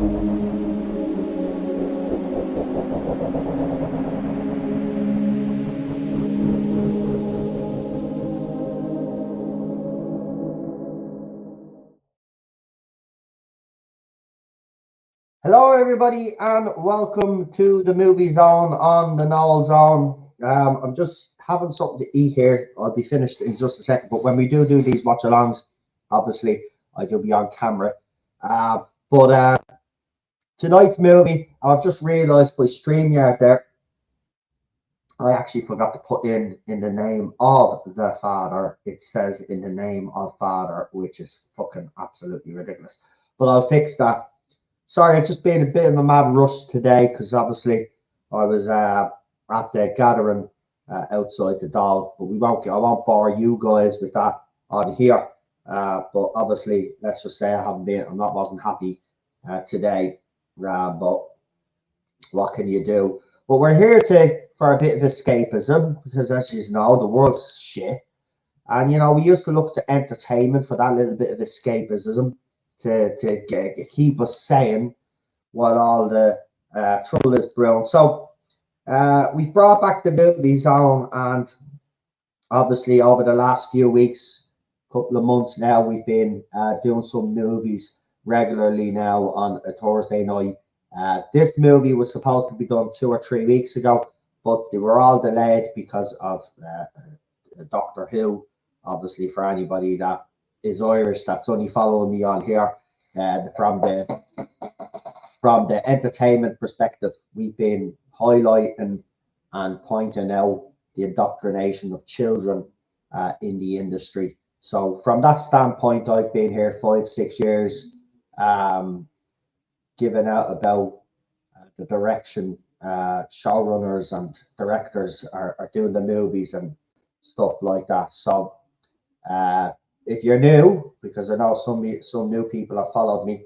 Hello, everybody, and welcome to the Movie Zone on the Noel Zone. I'm just having something to eat here. I'll be finished in just a second, but when we do these watch-alongs, obviously, I do be on camera. But tonight's movie, I've just realised by StreamYard there, I actually forgot to put in the name of the Father. It says in the name of Father, which is fucking absolutely ridiculous. But I'll fix that. Sorry, it's just been a bit of a mad rush today because obviously I was at the gathering outside the doll, but I won't bore you guys with that on here. But obviously, let's just say wasn't happy today. But what can you do? But we're here for a bit of escapism because, as you know, the world's shit, and we used to look to entertainment for that little bit of escapism. To keep us sane while all the trouble is brewing. So we've brought back the Movie Zone, and obviously over the last few weeks, couple of months now, we've been doing some movies regularly now on a Thursday night. This movie was supposed to be done 2 or 3 weeks ago, but they were all delayed because of Doctor Who. Obviously, for anybody that is Irish that's only following me on here, from the entertainment perspective, we've been highlighting and pointing out the indoctrination of children in the industry. So from that standpoint, I've been here 5-6 years, giving out about the direction showrunners and directors are doing the movies and stuff like that. So if you're new, because I know some new people have followed me,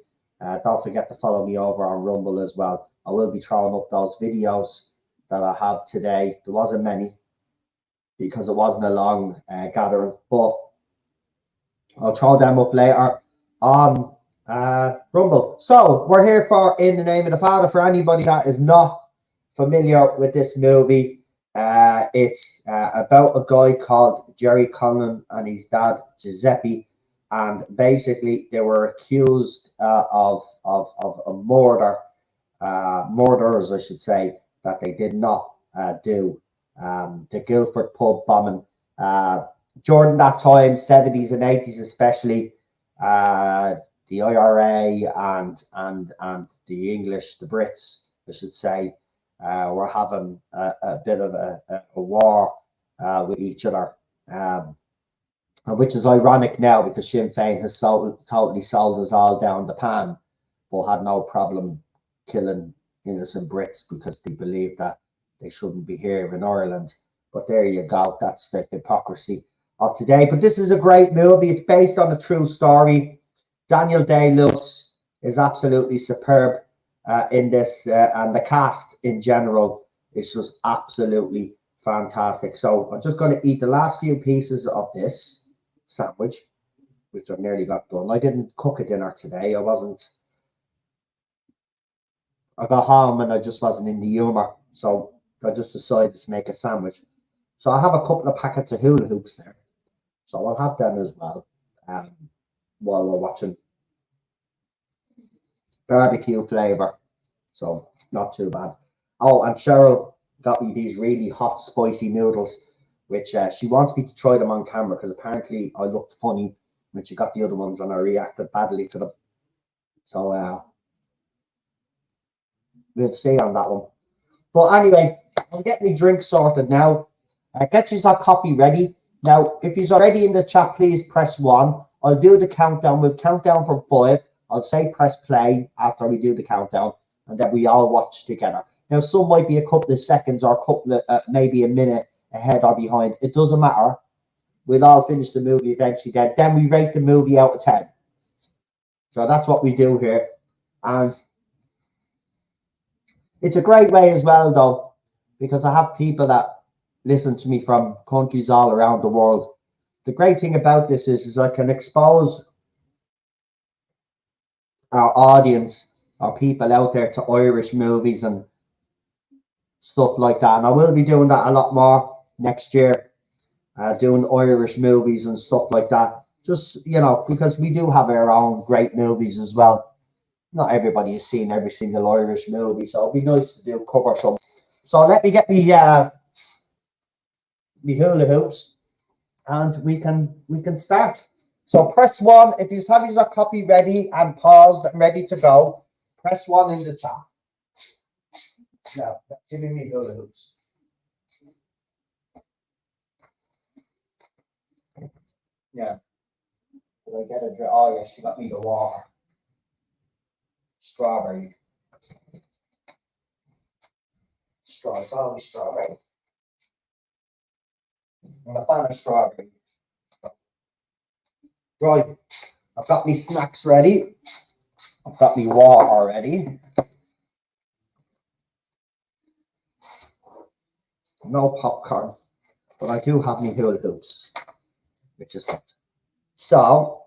don't forget to follow me over on Rumble as well. I will be throwing up those videos that I have today. There wasn't many because it wasn't a long gathering, but I'll throw them up later on Rumble. So we're here for In the Name of the Father. For anybody that is not familiar with this movie, it's about a guy called Jerry Conlon and his dad Giuseppe, and basically they were accused of a murders, I should say, that they did not do. The Guildford pub bombing during that time, 70s and 80s especially. The IRA and the English, the Brits, I should say, were having a bit of a war with each other, which is ironic now because Sinn Féin has totally sold us all down the pan, but had no problem killing innocent Brits because they believe that they shouldn't be here in Ireland. But there you go, that's the hypocrisy of today. But this is a great movie. It's based on a true story. Daniel Day-Lewis is absolutely superb in this, and the cast in general is just absolutely fantastic. So I'm just going to eat the last few pieces of this sandwich, which I've nearly got done. I didn't cook a dinner today. I got home and I just wasn't in the humor, so I just decided to make a sandwich. So I have a couple of packets of hula hoops there, so I'll have them as well while we're watching. Barbecue flavor, so not too bad. Oh, and Cheryl got me these really hot spicy noodles, which she wants me to try them on camera because apparently I looked funny when she got the other ones and I reacted badly to them. So we'll see on that one. But anyway, I'm getting my drink sorted now. Get your copy ready. Now, if you're already in the chat, please press 1. I'll do the countdown. We'll count down from 5. I'll say press play after we do the countdown, and then we all watch together. Now, some might be a couple of seconds or a couple of maybe a minute ahead or behind. It doesn't matter. We'll all finish the movie eventually. Then we rate the movie out of 10. So that's what we do here, and it's a great way as well, though, because I have people that listen to me from countries all around the world. The great thing about this is I can expose our audience or people out there to Irish movies and stuff like that. And I will be doing that a lot more next year, doing Irish movies and stuff like that. Just, because we do have our own great movies as well. Not everybody has seen every single Irish movie, so it'd be nice to do cover some. So let me get me hula hoops, and we can start. So press one if you have your copy ready and paused and ready to go. Press one in the chat. Now, give me hula hoops. Yeah. Did I get a drink? Oh, yeah, she got me the water. Strawberry. It's always strawberry. I'm a fan of strawberry. Right. I've got me snacks ready. I've got me water ready. No popcorn. But I do have me hula hoops, which is good. So,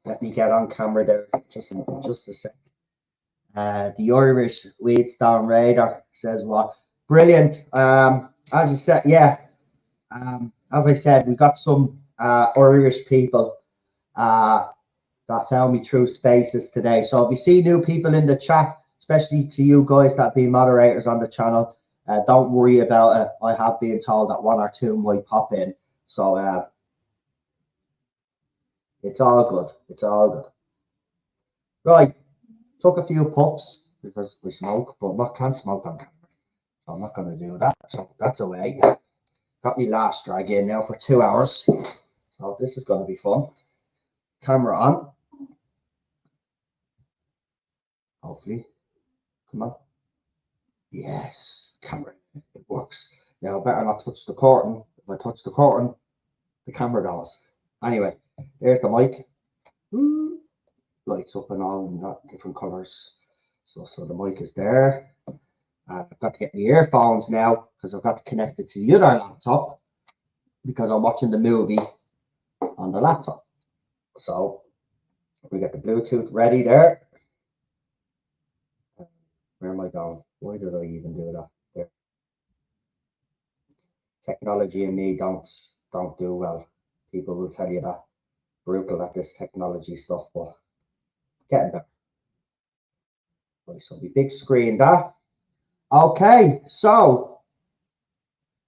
let me get on camera there just a sec. The Irish Weedstone Raider says what? Brilliant. As I said, yeah. As I said, we got some Irish people that found me through spaces today. So if you see new people in the chat, especially to you guys that have been moderators on the channel, don't worry about it. I have been told that one or two might pop in. So it's all good. It's all good. Right. Took a few puffs because we smoke, but I can't smoke on camera. So I'm not going to do that. So that's away. Got me last drag in now for 2 hours. So this is going to be fun. Camera on. Hopefully. Come on. Yes. Camera. It works. Now, I better not touch the curtain. If I touch the curtain, the camera goes. Anyway, there's the mic. Lights up and all and that different colors. So the mic is there. I've got to get the earphones now because I've got to connect it to the other laptop because I'm watching the movie on the laptop. So we get the Bluetooth ready there. Where am I going? Why did I even do that? There. Technology and me don't do well. People will tell you that. Brutal at this technology stuff, but getting there. Right, so the big screen that. Okay, so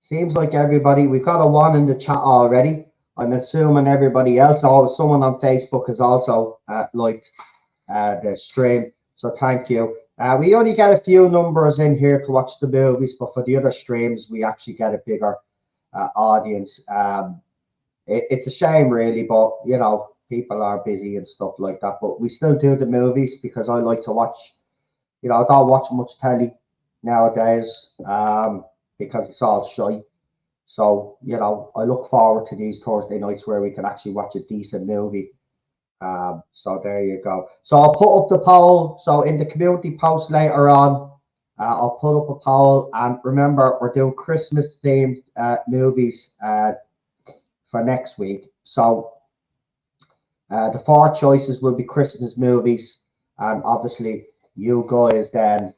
seems like everybody, we've got a one in the chat already. I'm assuming everybody else, someone on Facebook has also liked the stream. So thank you. We only get a few numbers in here to watch the movies, but for the other streams, we actually get a bigger audience. It's a shame, really, but people are busy and stuff like that. But we still do the movies because I like to watch. I don't watch much telly nowadays because it's all shy. So I look forward to these Thursday nights where we can actually watch a decent movie. So there you go. So I'll put up the poll. So in the community post later on, I'll put up a poll. And remember, we're doing Christmas themed movies for next week. So the 4 choices will be Christmas movies. And obviously, you guys then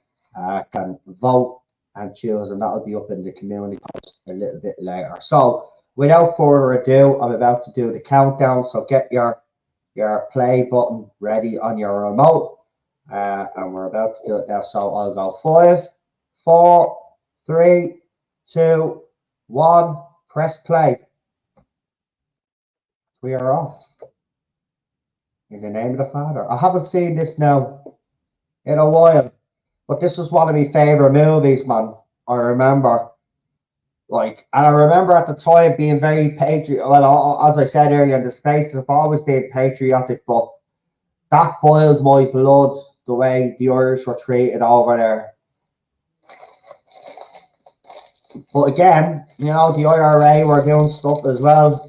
can vote and choose. And that'll be up in the community post a little bit later. So without further ado, I'm about to do the countdown. So get your play button ready on your remote, and we're about to do it now. So I'll go 5, 4, 3, 2, 1. Press play. We are off. In the name of the Father. I haven't seen this now in a while, but this was one of my favorite movies, man. I remember. And I remember at the time being very patriotic. Well, as I said earlier, in the space, I've always been patriotic, but that boiled my blood the way the Irish were treated over there. But again, the IRA were doing stuff as well.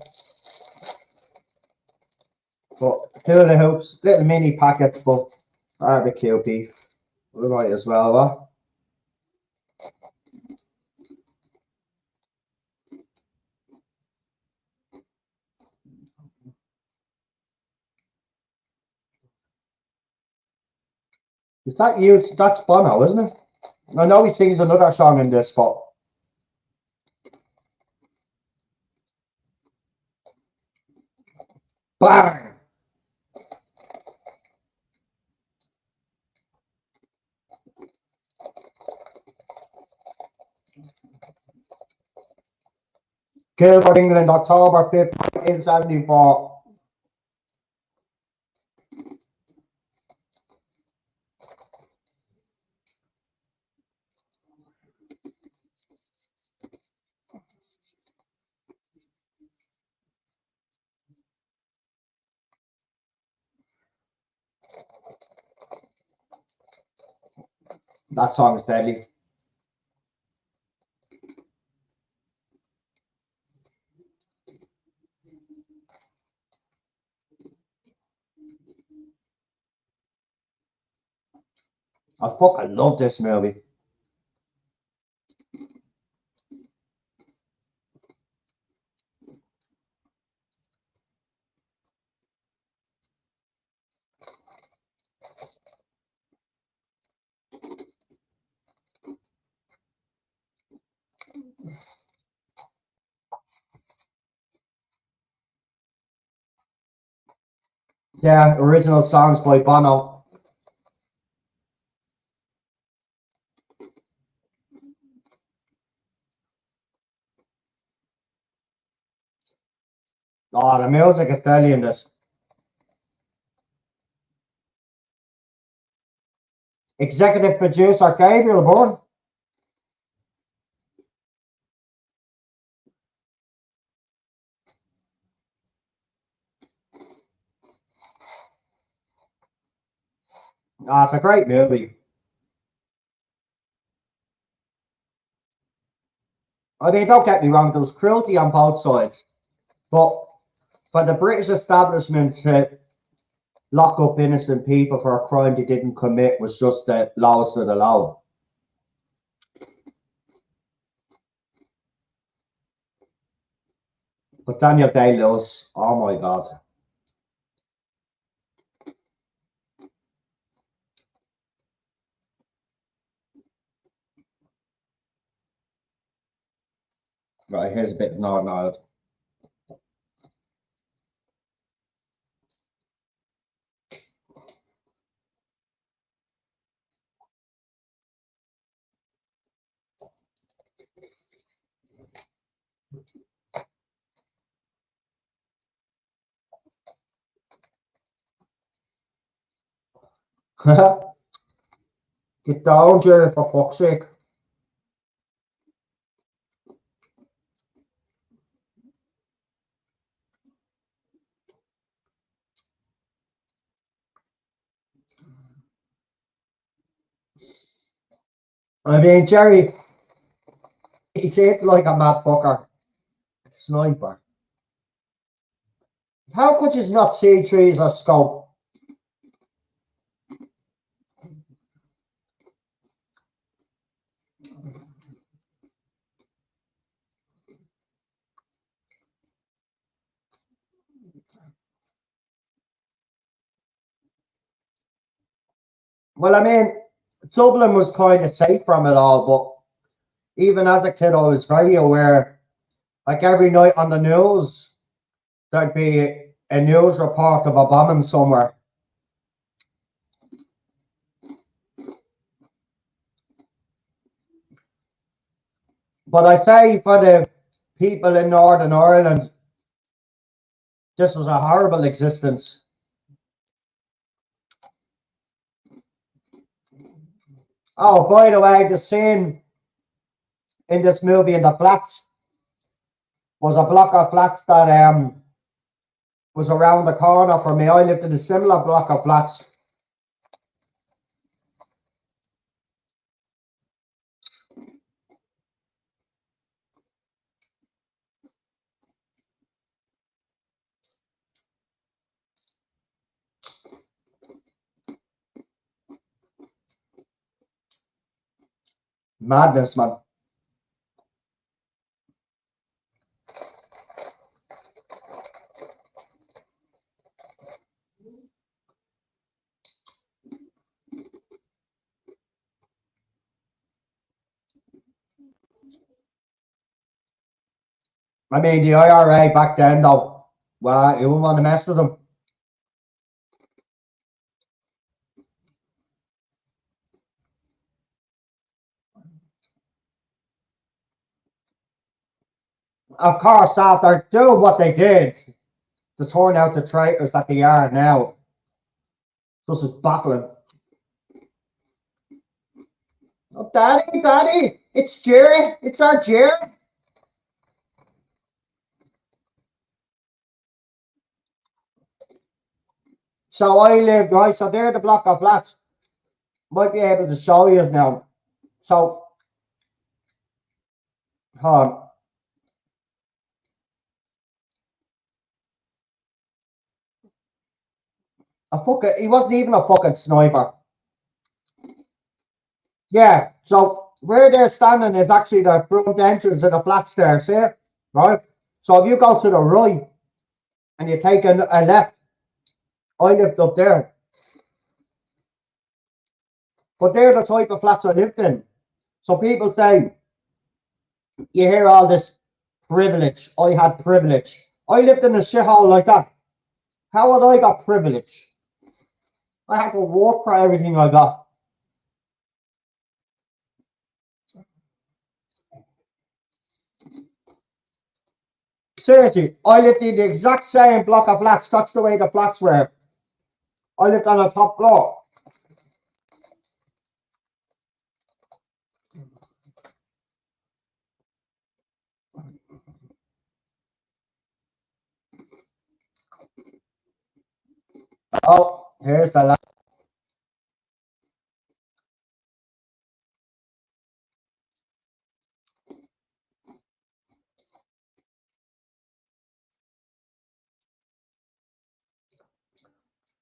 But hula hoops, little mini packets, but barbecue beef. We might as well, what? Is that you? That's Bono, isn't it? I know he sings another song in this, but bang! Guildford, England, October 5th, 1974. That song's deadly. I fucking love this movie. Yeah, original songs by Bono. Oh, the music is deadly in this. Executive producer Gabriel Byrne. Oh, it's a great movie. I mean, don't get me wrong, there was cruelty on both sides. But for the British establishment to lock up innocent people for a crime they didn't commit was just the lowest of the low. But Daniel Day-Lewis, oh my God. Right, here's a bit of Northern Ireland. Get down, Jerry, for fuck's sake. I mean, Jerry, he's hit like a mad fucker. Sniper. How could you not see trees or scope? Well, I mean, Dublin was kind of safe from it all, but even as a kid, I was very aware. Like every night on the news, there'd be a news report of a bombing somewhere. But I say for the people in Northern Ireland, this was a horrible existence. Oh, by the way, the scene in this movie in the flats was a block of flats that was around the corner from me. I lived in a similar block of flats. Madness, man. I mean, the IRA back then, though, well, you wouldn't want to mess with them. Of course, after doing what they did to turn out the traitors that they are now, this is baffling. Oh, Daddy, Daddy, it's Jerry. It's our Jerry. So I lived, right? So there's the block of flats. Might be able to show you now. So, hold on. He wasn't even a fucking sniper. Yeah, so where they're standing is actually the front entrance of the flats there, see it? Right? So if you go to the right and you take a left, I lived up there. But they're the type of flats I lived in. So people say, you hear all this privilege. I had privilege. I lived in a shithole like that. How had I got privilege? I had to work for everything I got. Seriously, I lived in the exact same block of flats. That's the way the flats were. I lived on the top floor. Oh, here's the last.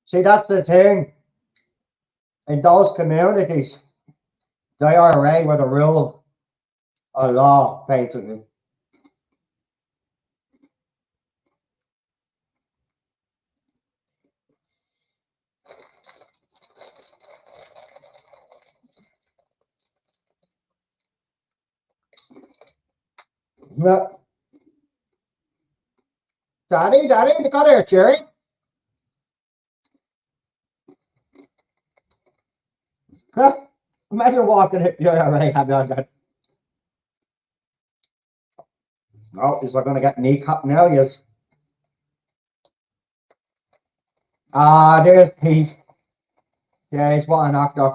See, that's the thing. In those communities, the IRA were the rule of law, basically. Yeah. Daddy, Daddy, come here, Jerry. Huh? Imagine walking hit the IRA, have you on that? Oh, is I going to get kneecap now? Yes. Ah, there's Pete. Yeah, he's what an actor.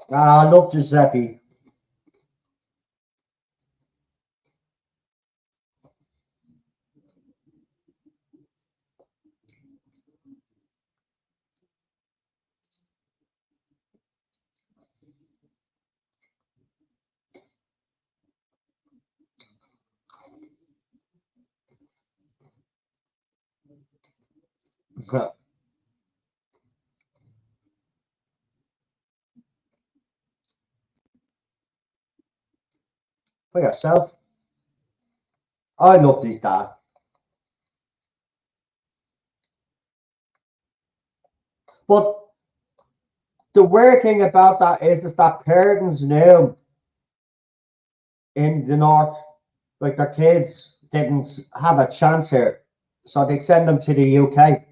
Ah, look, Giuseppe. For yourself. I love these dad. But the weird thing about that is that parents knew in the north, like their kids didn't have a chance here, so they send them to the UK.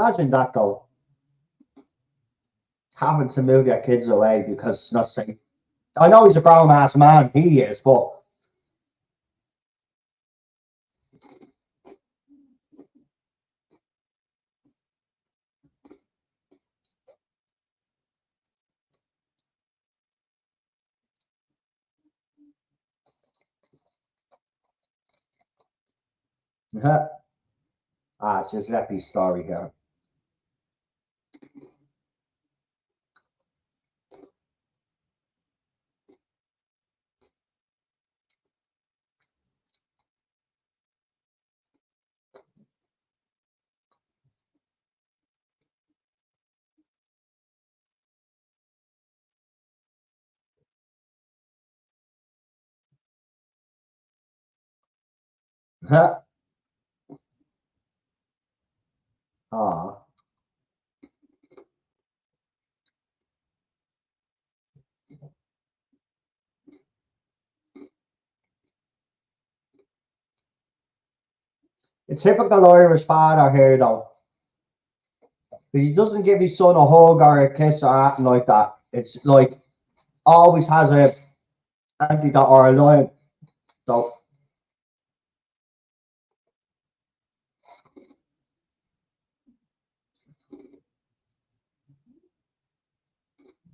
Imagine that though, having to move your kids away because it's not safe. I know he's a grown ass man, he is, but Giuseppe's story here. Ah, it's typical Irish father here though. He doesn't give his son a hug or a kiss or anything like that. It's like always has a antidote or a line. So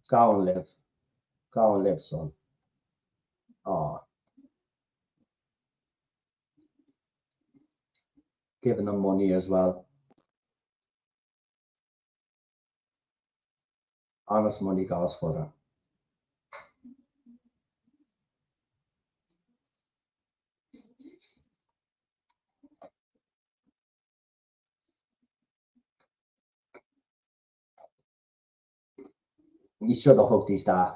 go and live. Go and live, son. Oh, giving them money as well. Honest money goes for them. You should have hooked his dad.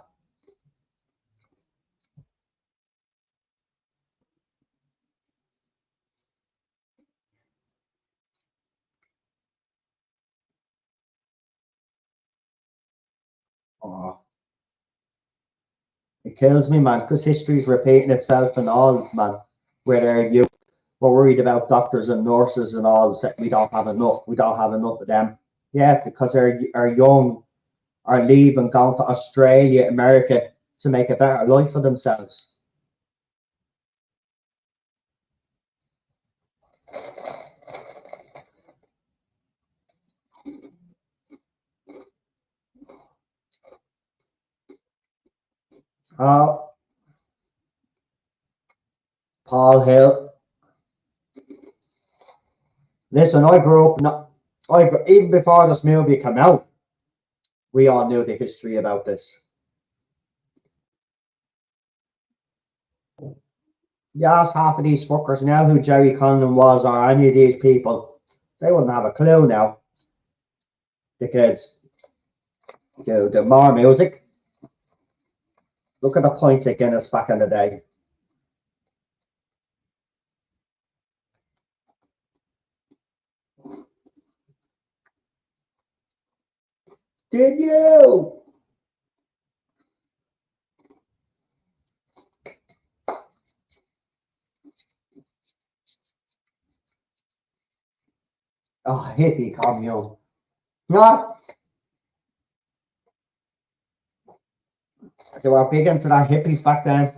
Oh, it kills me, man, because history's repeating itself and all, man. Whether you were worried about doctors and nurses and all, that we don't have enough. We don't have enough of them. Yeah, because they're young, are leaving, going to Australia, America to make a better life for themselves. Oh, Paul Hill. Listen, I grew up. Even before this movie came out, we all knew the history about this. You ask half of these fuckers now who Jerry Conlon was or any of these people, they wouldn't have a clue now. The kids do more music. Look at the points at Guinness back in the day. Did you? Oh, hippie commune. Yeah, they were big into that hippies back then.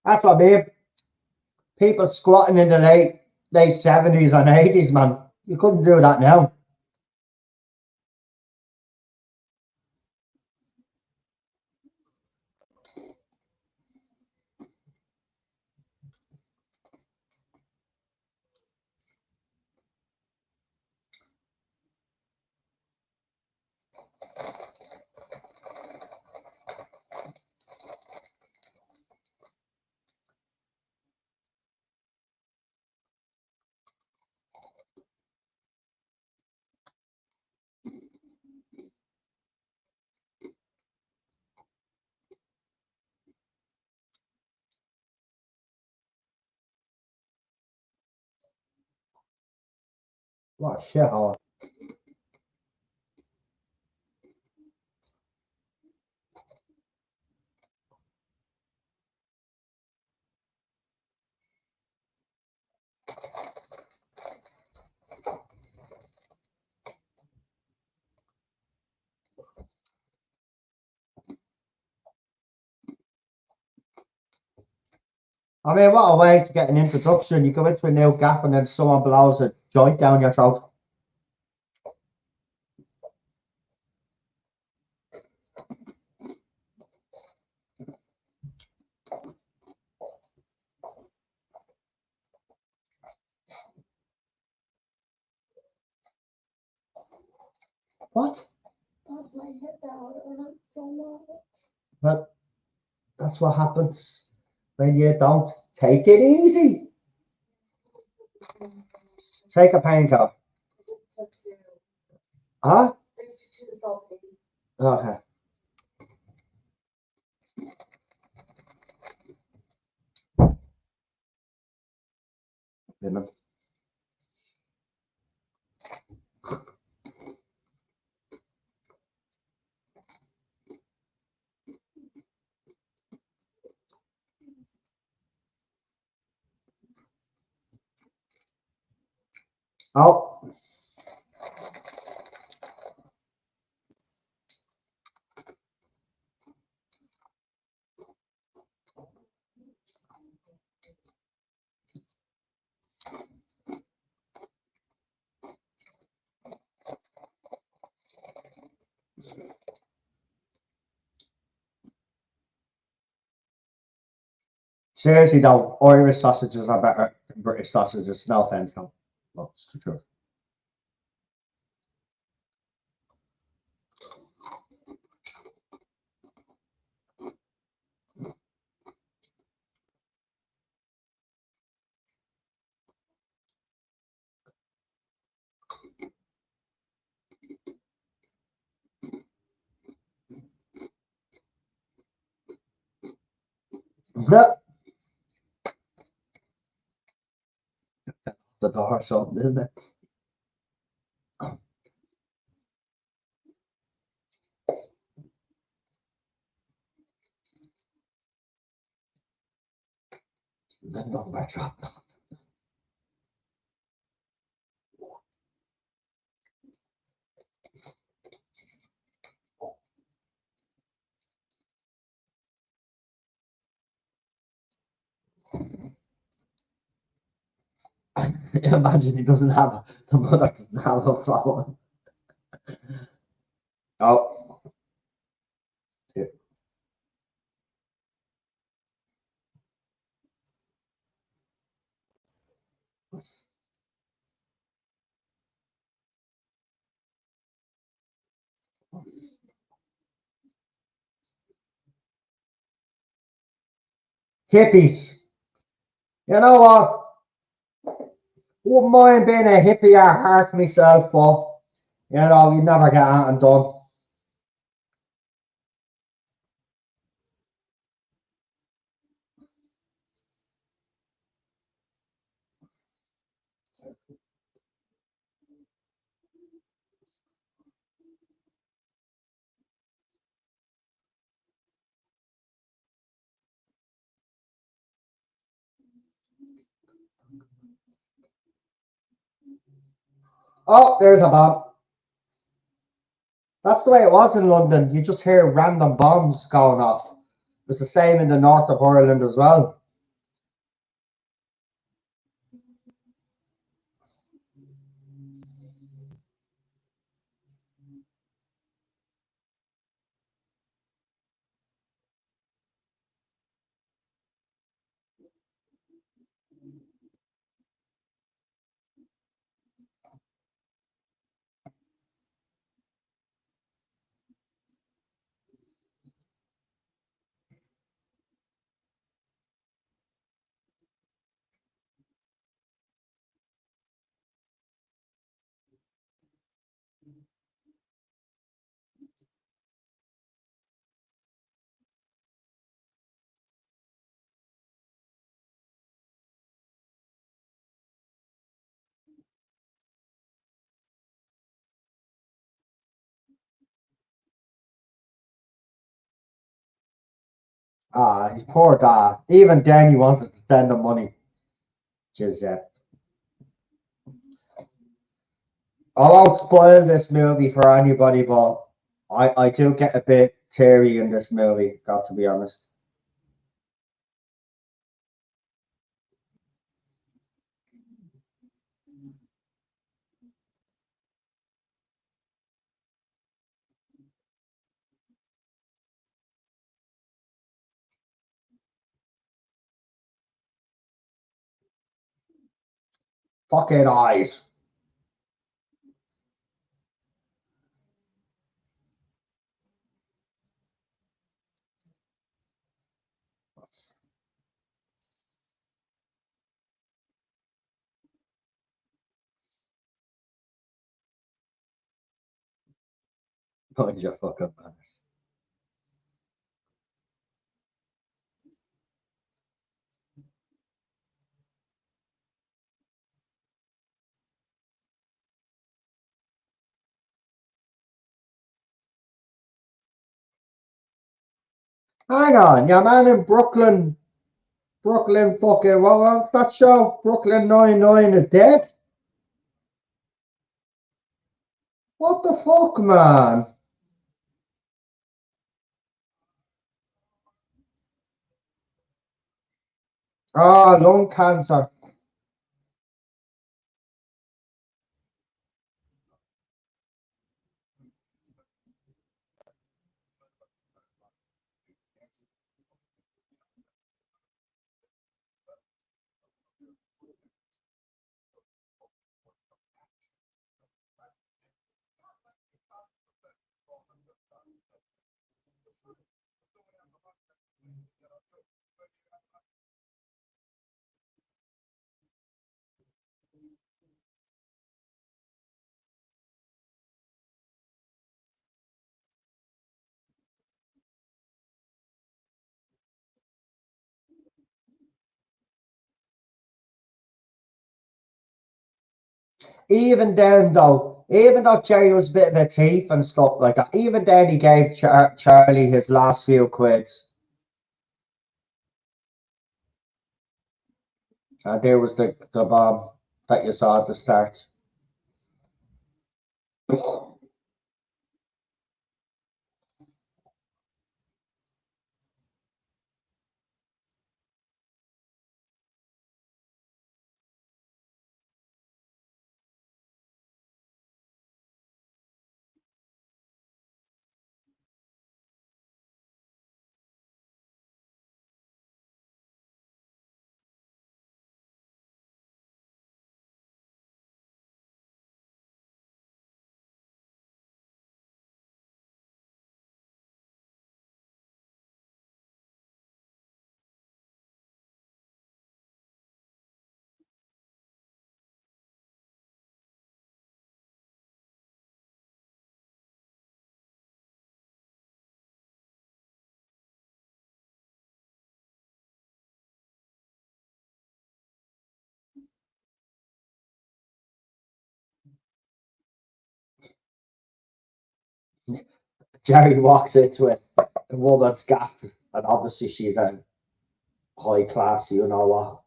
That's what I mean. People squatting in the late 70s and 80s, man. You couldn't do that now. What a shithole. I mean, what a way to get an introduction. You go into a new gap and then someone blows a joint down your throat. What? But that's what happens when you don't take it easy. Take a painkiller. Huh? Okay. Didn't. Oh. Seriously though, Irish sausages are better than British sausages. No offense, no. Well, it's the truth. The door or something, isn't it? Then don't back up. Imagine he doesn't have the mother doesn't have a phone. Oh. Yeah. Hippies. You know what? Wouldn't mind being a hippie at heart myself, but you know, you never get anything done. Oh, there's a bomb. That's the way it was in London. You just hear random bombs going off. It was the same in the north of Ireland as well. His poor dad. Even then, he wanted to send him money. Which is, I won't spoil this movie for anybody, but I do get a bit teary in this movie, got to be honest. Fucking eyes. Mind your fucking man. Hang on, your man in Brooklyn fucking, what was that show? Brooklyn Nine-Nine is dead? What the fuck, man? Ah, lung cancer. Even though Jerry was a bit of a thief and stuff like that, even then he gave Charlie his last few quids. And there was the bomb that you saw at the start. Jerry walks into it, a woman's gaff, and obviously she's a high class, you know what.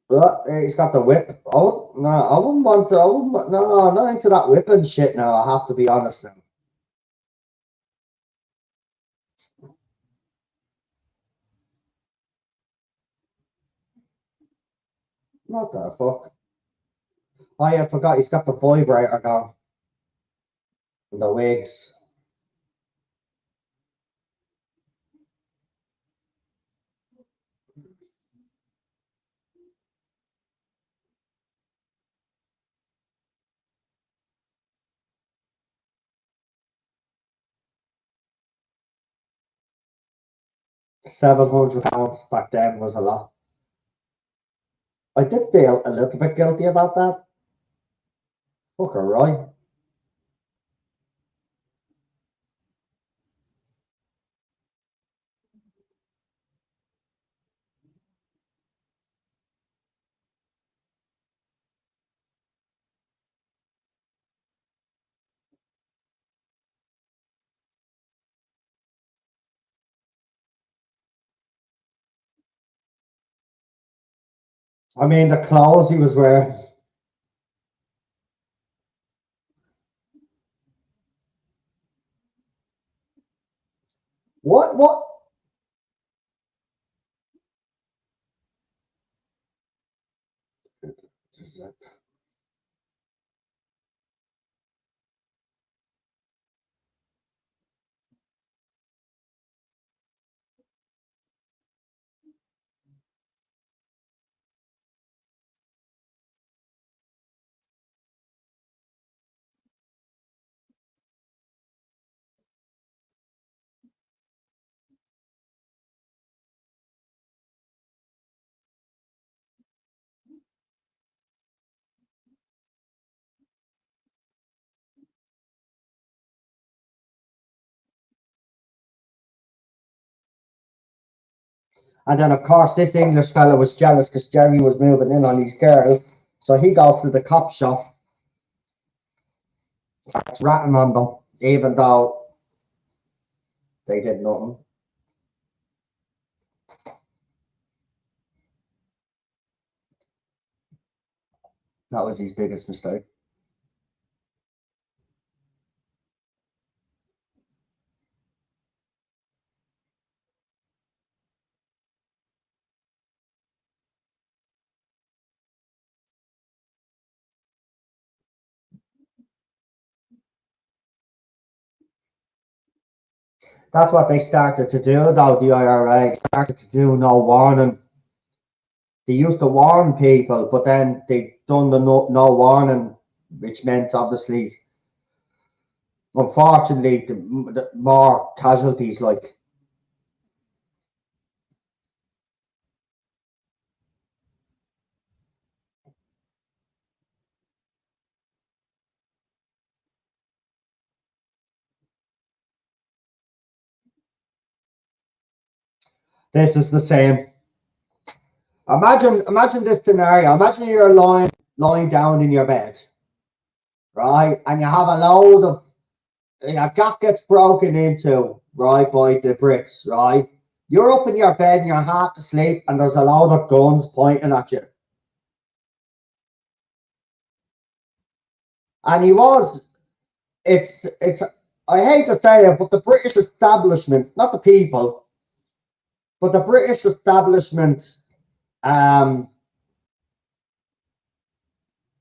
But he's got the whip. Oh no, I wouldn't want to. I wouldn't. No, not into that whipping shit. Now I have to be honest. Now, what the fuck? Oh yeah, I forgot. He's got the vibrator going. And the wigs. £700 back then was a lot. I did feel a little bit guilty about that. Fuck her, right? I mean, the clothes he was wearing. What? And then, of course, this English fella was jealous because Jerry was moving in on his girl. So he goes to the cop shop, starts ratting on them, even though they did nothing. That was his biggest mistake. That's what they started to do, though, the IRA started to do no warning. They used to warn people, but then they done the no warning, which meant obviously, unfortunately, the more casualties. Like, this is the same. Imagine this scenario. Imagine you're lying down in your bed, right, and you have a load of your gap gets broken into, right, by the bricks, right. You're up in your bed and you're half asleep, and there's a load of guns pointing at you. And he was. It's. I hate to say it, but the British establishment, not the people, but the British establishment, um,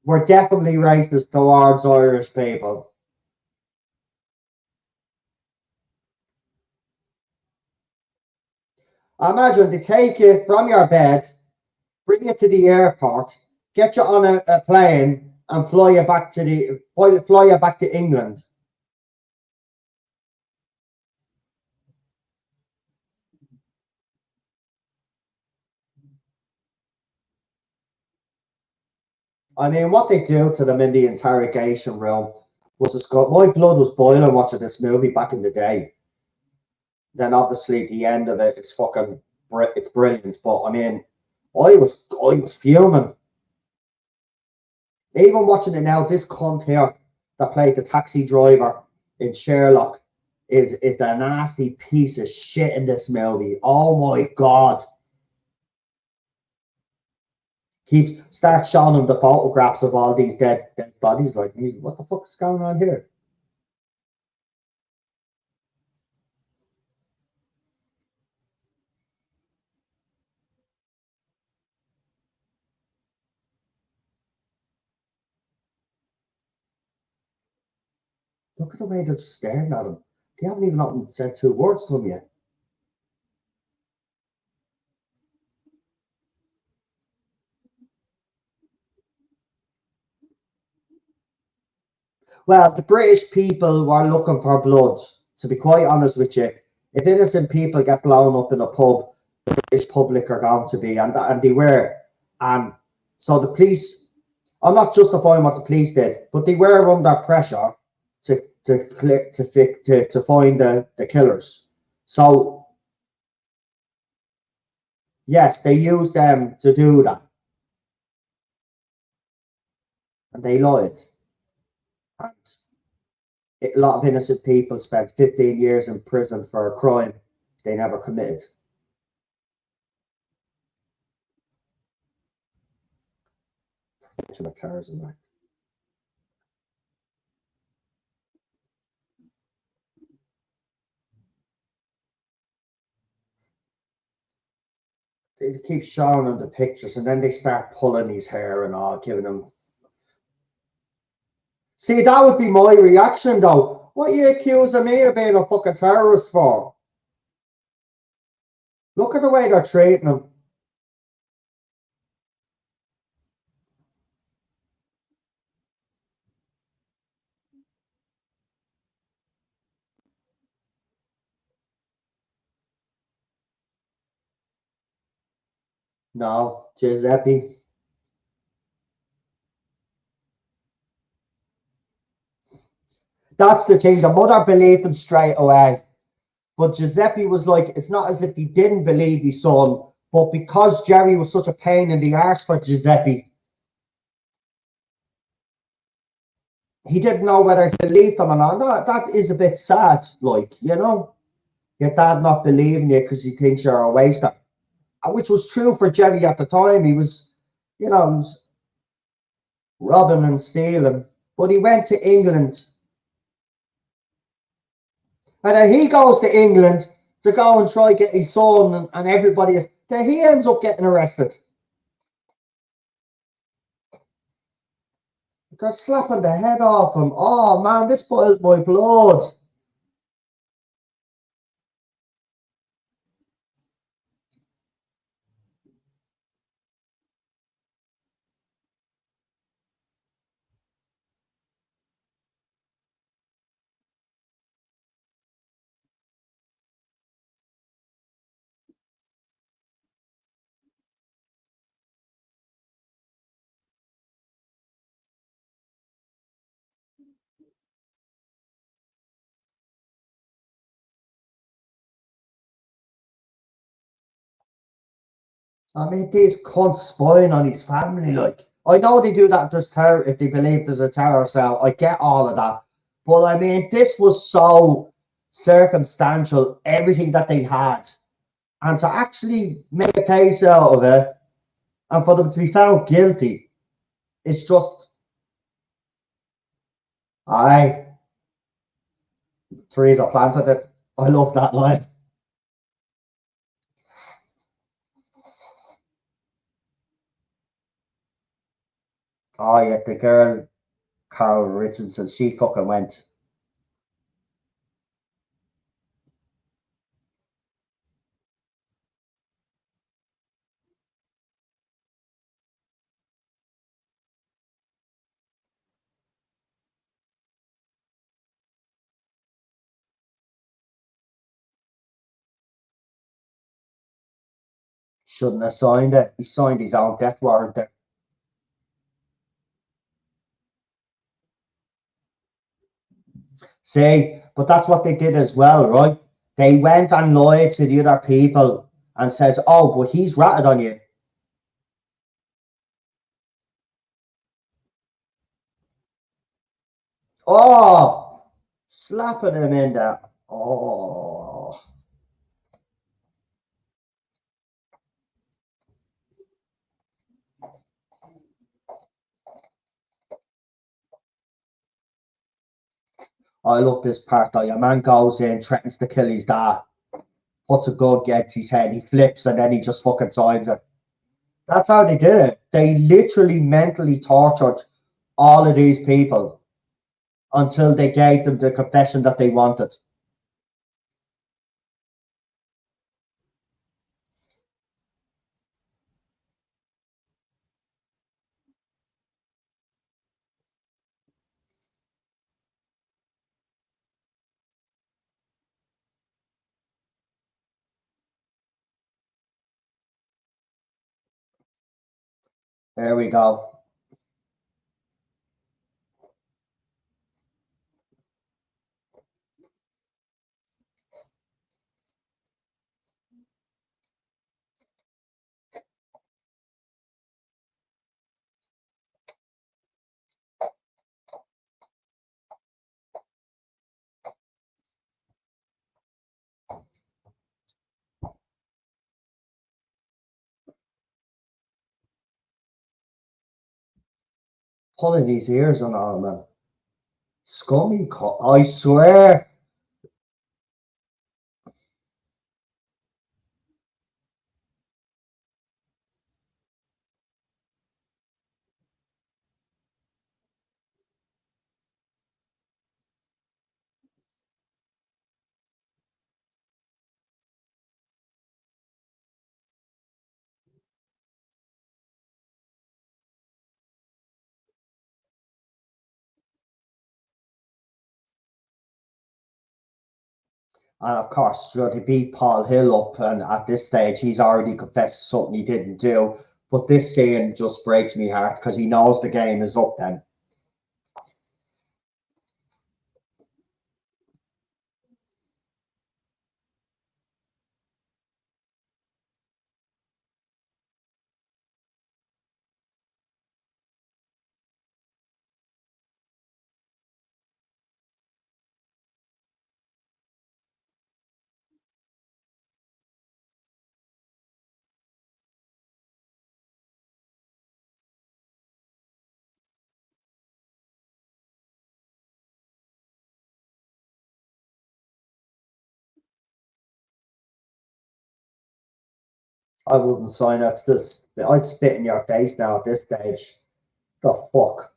were definitely racist towards Irish people. Imagine they take you from your bed, bring you to the airport, get you on a plane, and fly you back to England. I mean, what they do to them in the interrogation room was just go. My blood was boiling watching this movie back in the day. Then obviously the end of it is fucking. It's brilliant, but I mean, I was fuming. Even watching it now, this cunt here that played the taxi driver in Sherlock is the nasty piece of shit in this movie. Oh my god. Keeps starts showing him the photographs of all these dead bodies. Like, what the fuck is going on here? Look at the way they're just staring at him. They haven't even said two words to him yet. Well, the British people were looking for blood. To be quite honest with you, if innocent people get blown up in a pub, the British public are going to be, and they were. And so the police, I'm not justifying what the police did, but they were under pressure to find the killers. So yes, they used them to do that, and they lied. And a lot of innocent people spent 15 years in prison for a crime they never committed. Mention of terrorism act. They keep showing him the pictures, and then they start pulling his hair and all, giving him. See, that would be my reaction, though. What are you accusing me of being a fucking terrorist for? Look at the way they're treating him. No, Giuseppe. That's the thing. The mother believed him straight away. But Giuseppe was like, it's not as if he didn't believe his son, but because Jerry was such a pain in the arse for Giuseppe, he didn't know whether to believe him or not. That is a bit sad, like, you know, your dad not believing you because he thinks you're a waster, which was true for Jerry at the time. He was, you know, he was robbing and stealing, but he went to England. And then he goes to England to go and try get his son and everybody. Then he ends up getting arrested. They're slapping the head off him. Oh man, this boils my blood. I mean, these cunts spying on his family. Like, I know they do that just terror if they believe there's a terror cell. I get all of that, but I mean, this was so circumstantial. Everything that they had, and to actually make a case out of it, and for them to be found guilty, it's just. I Teresa planted it. I love that line. Oh yeah, the girl Carol Richardson, she fucking went. Shouldn't have signed it. He signed his own death warrant there. See, but that's what they did as well, right? They went and lied to the other people and says, "Oh, but he's ratted on you." Oh, slapping him in there. Oh, I love this part though. Your man goes in, threatens to kill his dad, puts a gun against his head, he flips, and then he just fucking signs it. That's how they did it. They literally mentally tortured all of these people until they gave them the confession that they wanted. There we go. pulling his ears and all, man. Scummy, I swear. And of course, they beat Paul Hill up, and at this stage, he's already confessed something he didn't do. But this scene just breaks me heart because he knows the game is up then. I wouldn't sign up to this. I'd spit in your face now at this stage. The fuck?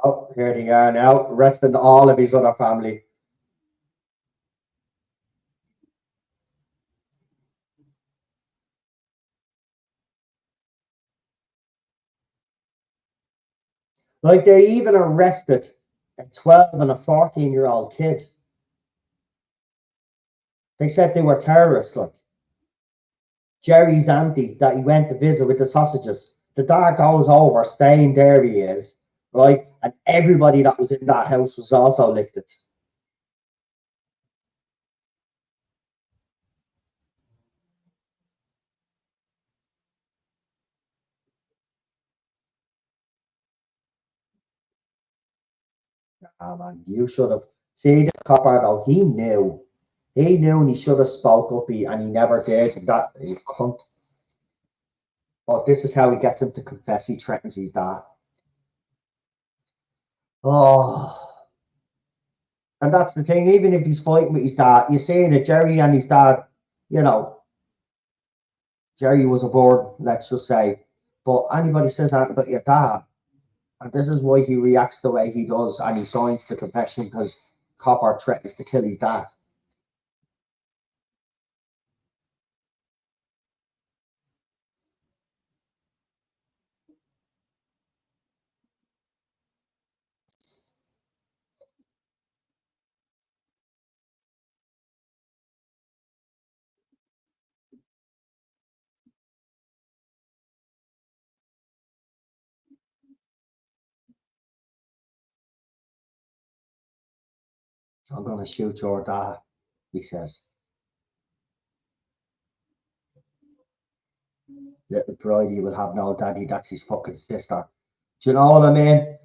Oh, here they are now, arresting all of his other family. Like they even arrested a 12 and a 14-year-old kid. They said they were terrorists, like Jerry's auntie that he went to visit with the sausages. The dad goes over, staying there he is, right? And everybody that was in that house was also lifted. Ah man, you should have. See this copper though, he knew. He knew and he should have spoke up and he never did. That he cunt. But this is how he gets him to confess. He threatens his dad. Oh, and that's the thing. Even if he's fighting with his dad, you're saying that Jerry and his dad, you know, Jerry was aboard, let's just say. But anybody says that about your dad, and this is why he reacts the way he does, and he signs the confession because Copper threatens to kill his dad. I'm gonna shoot your dad, he says. Little Bridie will have no daddy, that's his fucking sister. Do you know what I mean?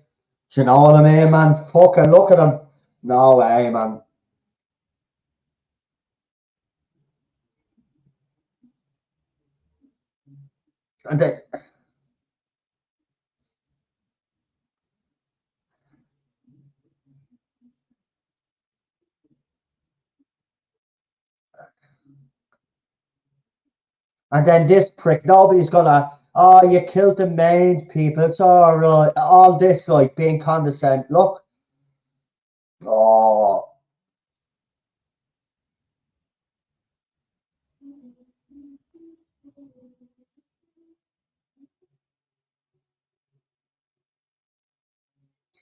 Do you know what I mean, man? Fucking look at him. No way, man. And then, this prick, nobody's gonna, oh, you killed the main people, it's all right. All this, like, being condescending. Look, oh,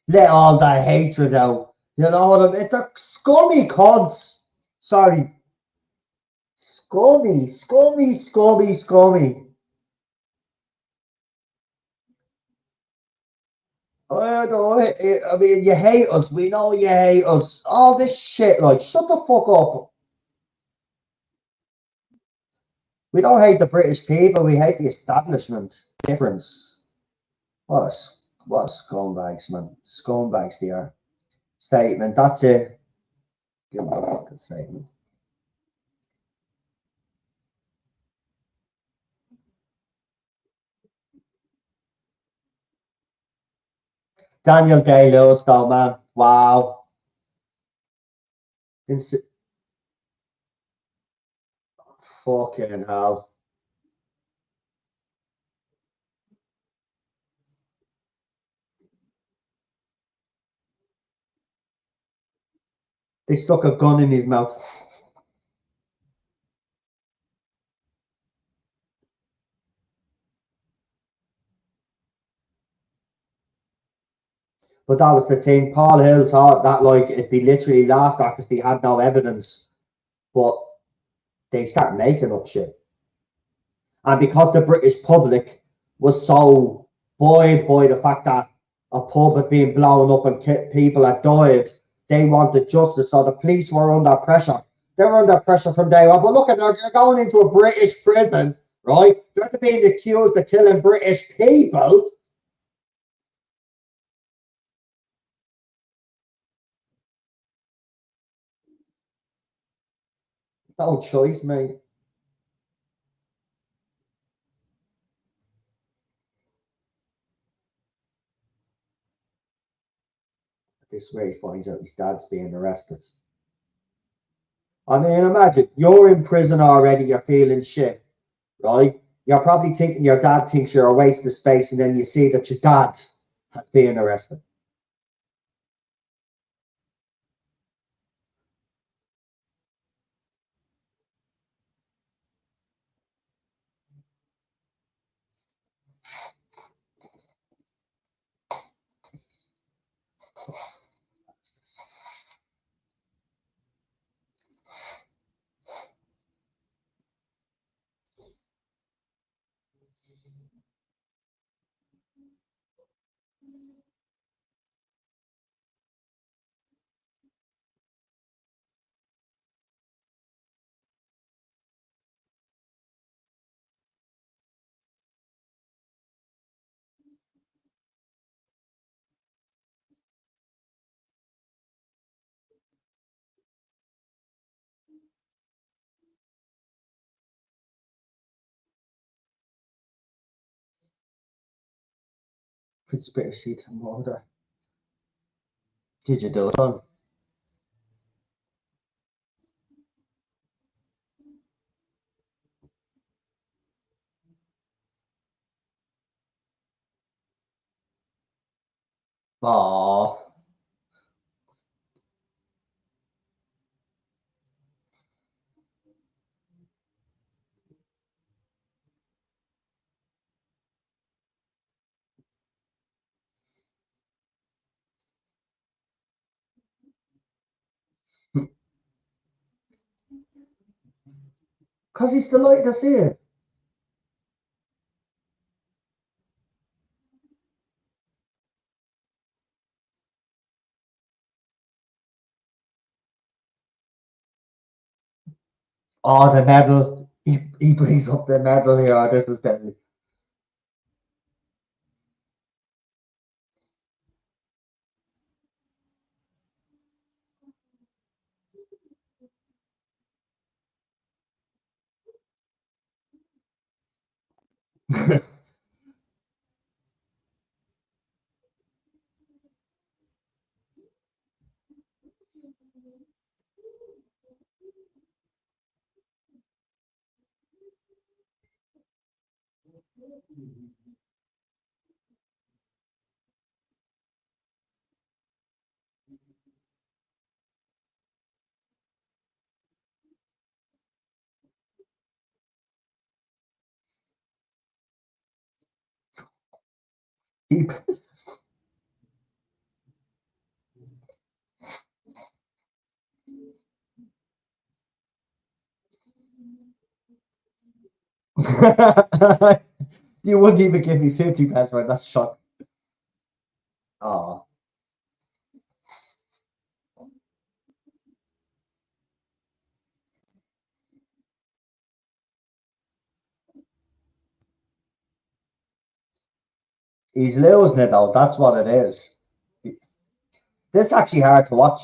let all that hatred out. You know what I mean? They're scummy cunts. Sorry. Scummy, scummy, scummy, scummy. I don't know. I mean, you hate us. We know you hate us. All this shit, like, shut the fuck up. We don't hate the British people. We hate the establishment. Difference. What a, what a scumbags, man. Scumbags they are. Statement. That's it. Give me a fucking statement. Daniel Day-Lewis, though, man. Wow. Fucking hell. They stuck a gun in his mouth. But that was the thing. Paul Hill thought that like it'd be literally laughed at because they had no evidence. But they start making up shit. And because the British public was so buoyed by the fact that a pub had been blown up and people had died, they wanted justice. So the police were under pressure. They were under pressure from day one. But look at they're going into a British prison, right? They're being accused of killing British people. No choice, mate. This is where he finds out his dad's being arrested. I mean, imagine you're in prison already, you're feeling shit, right? You're probably thinking your dad thinks you're a waste of space, and then you see that your dad has been arrested. Conspiracy to murder. Did you do it? Oh, because he's delighted to see it. Oh, the medal. He brings up the medal here. This is deadly. He, you wouldn't even give me 50 pence for that shot. He's losing it though. That's what it is. This is actually hard to watch.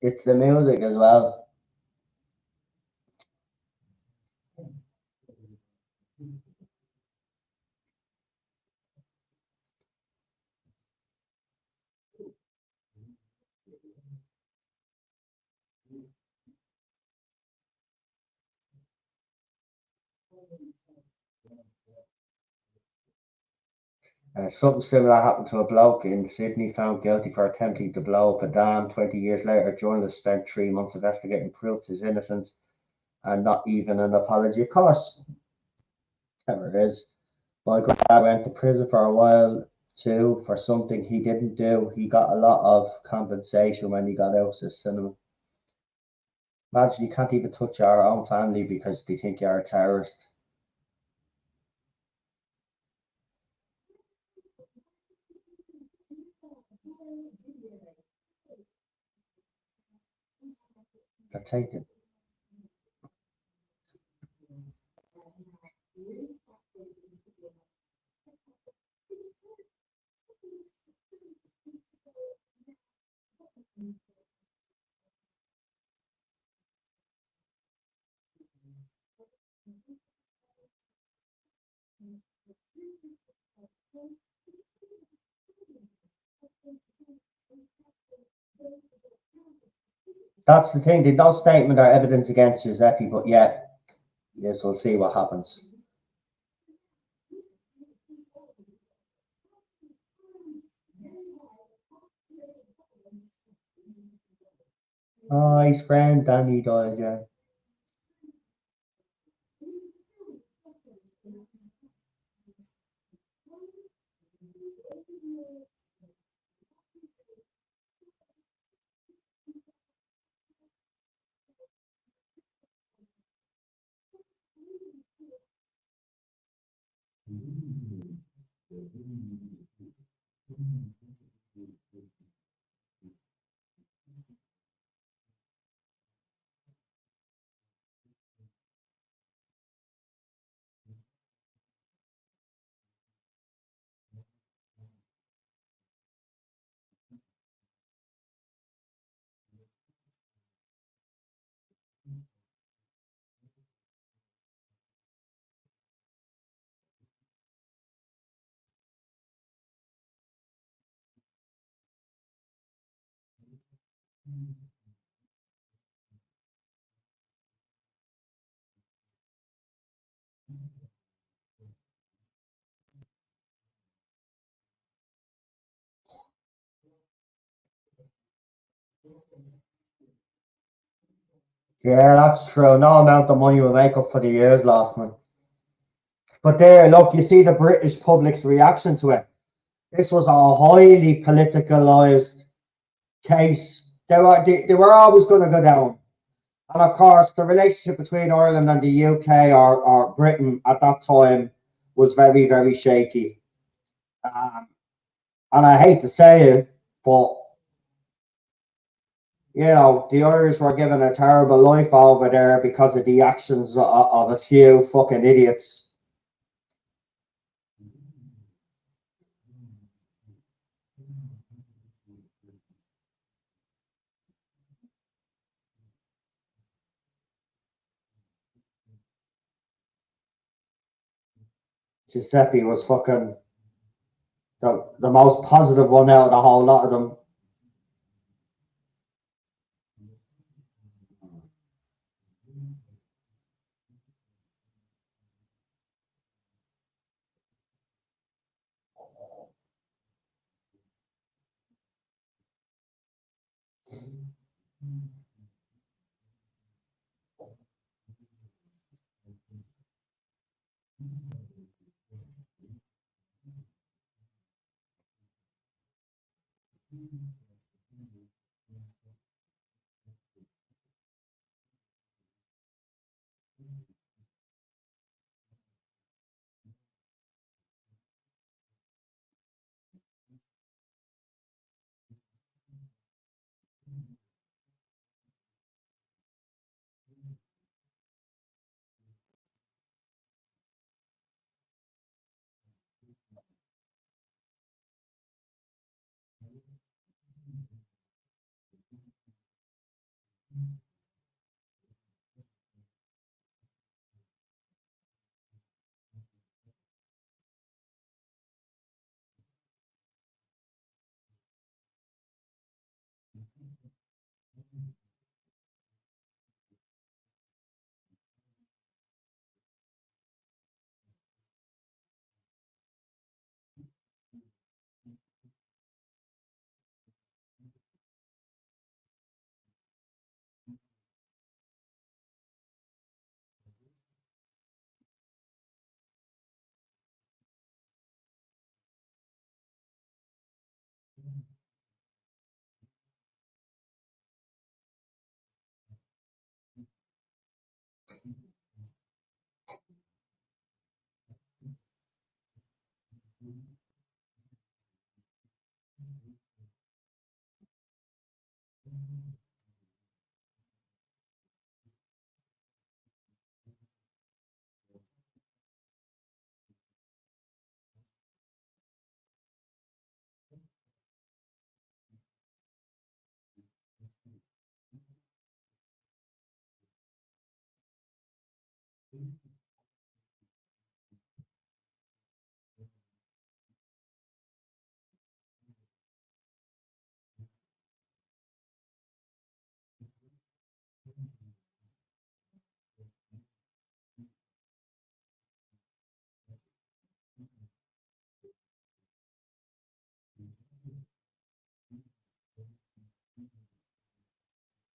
It's the music as well. Something similar happened to a bloke in Sydney found guilty for attempting to blow up a dam. 20 years later, journalists spent 3 months investigating proof his innocence and not even an apology. Of course, whatever it is. My granddad went to prison for a while too for something he didn't do. He got a lot of compensation when he got out of cinema. Imagine you can't even touch your own family because they think you're a terrorist. They're taken. That's the thing. There's no statement or evidence against Giuseppe, but yet, yes, we'll see what happens. Oh, his friend Danny died, yeah. Yeah, that's true. No amount of money will make up for the years lost, man. But there, look, you see the British public's reaction to it. This was a highly politicalized case. They were always going to go down. And of course, the relationship between Ireland and the UK or Britain at that time was very, very shaky. Um, and I hate to say it, but the Irish were given a terrible life over there because of the actions of a few fucking idiots. Giuseppe was fucking the most positive one out of the whole lot of them.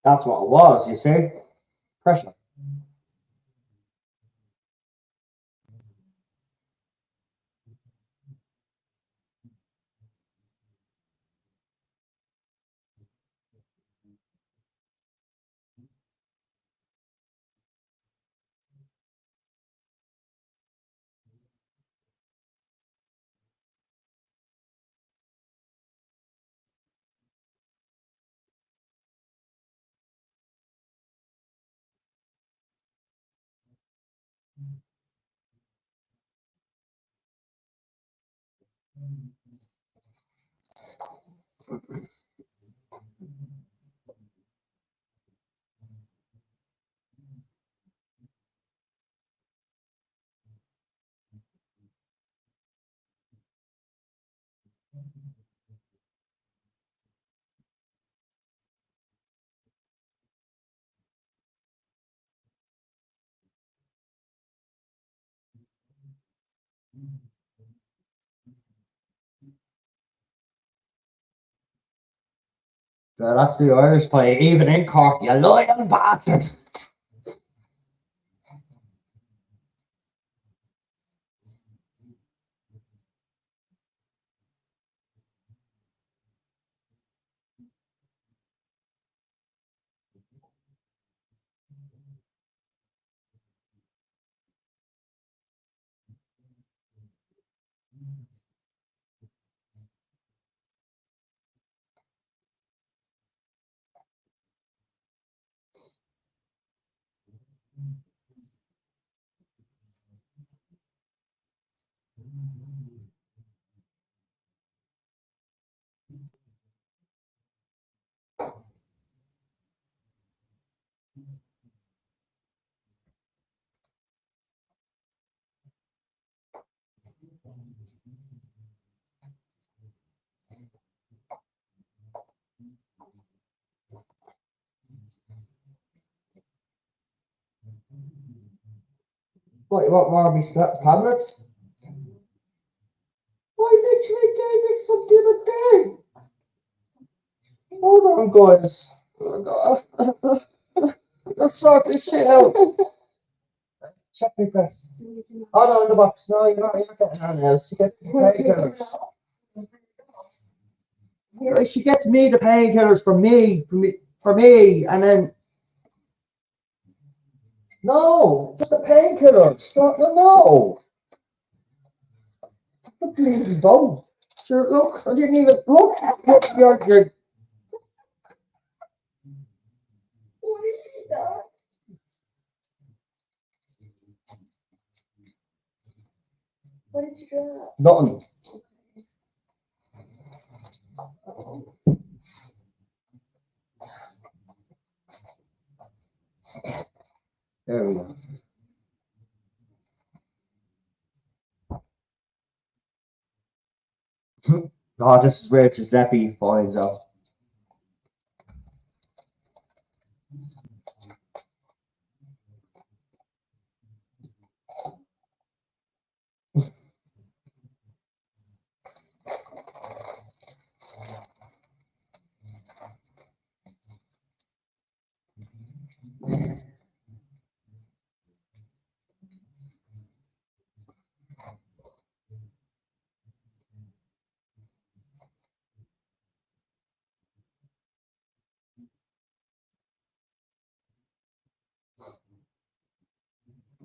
That's what it was, you see. Pressure. So that's the Irish play, even in Cork, you loyal bastard. What, you want more of my tablets? I literally gave this some the other day. Hold on, guys. Let's sort this shit out. Check me press. Oh no, in the box. No, you're not getting on else. She gets painkillers. Like, she gets me the painkillers for me, and then no, just the painkillers. No. The bleeding bone. Sure, look, I didn't even look. You're What did you drop? nothing. There we go. Oh, this is where Giuseppe finds out.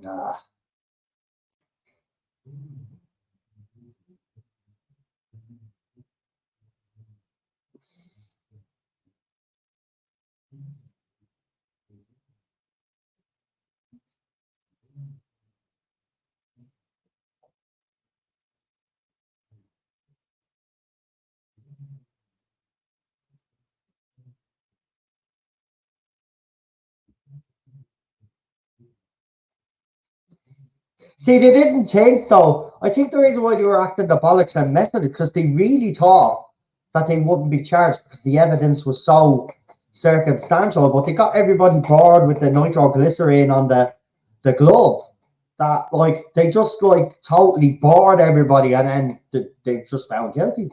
Nah. See, they didn't think though. I think the reason why they were acting the bollocks and messing it because they really thought that they wouldn't be charged because the evidence was so circumstantial. But they got everybody bored with the nitroglycerin on the glove that like they just like totally bored everybody, and then they just found guilty.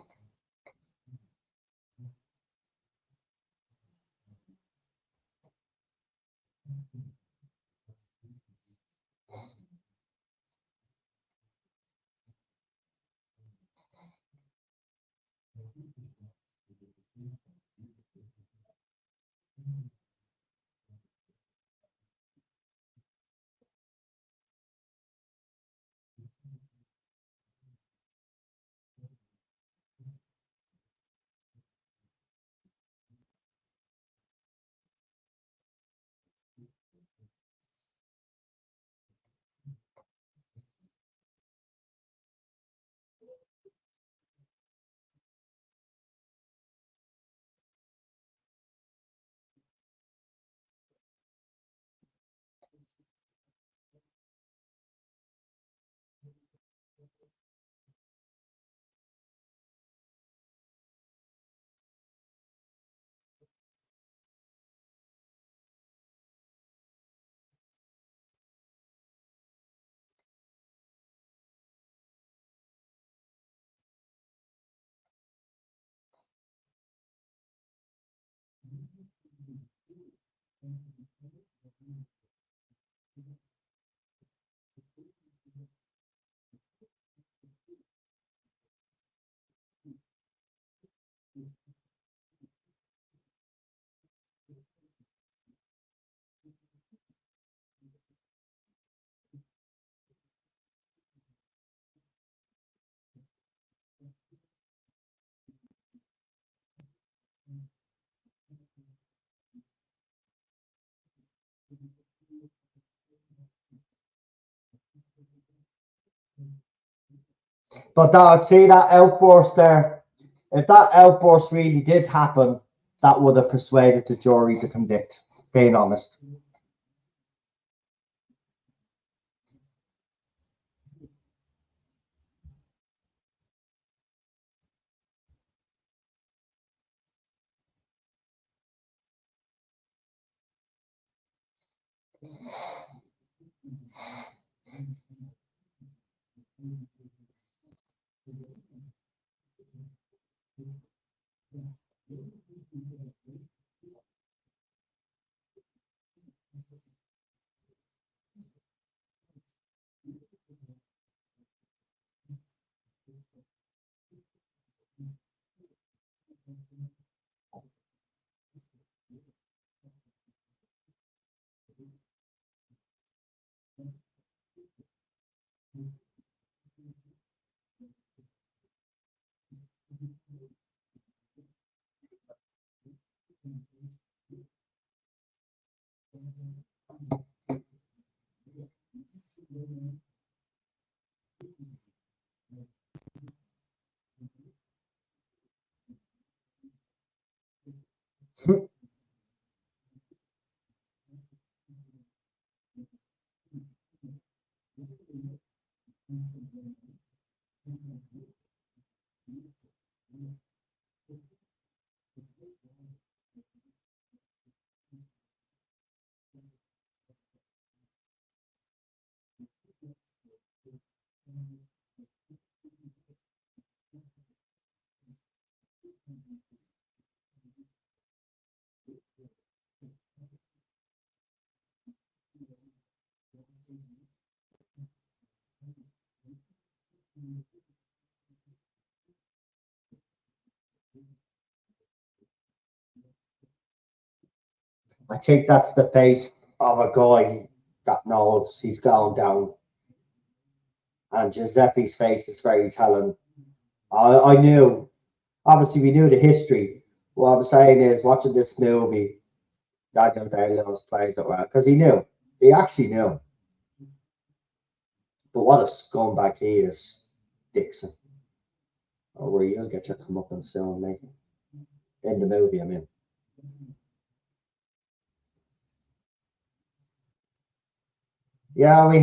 But see that outburst there. If that outburst really did happen, that would have persuaded the jury to convict. Being honest. I think that's the face of a guy that knows he's going down. And Giuseppe's face is very telling. I knew, obviously, we knew the history. What I'm saying is, watching this movie, Daniel Day-Lewis plays it well because he knew. He actually knew. But what a scumbag he is, Dixon. Oh, where you'll get your comeuppance soon, mate. In the movie, I mean. Yeah, we're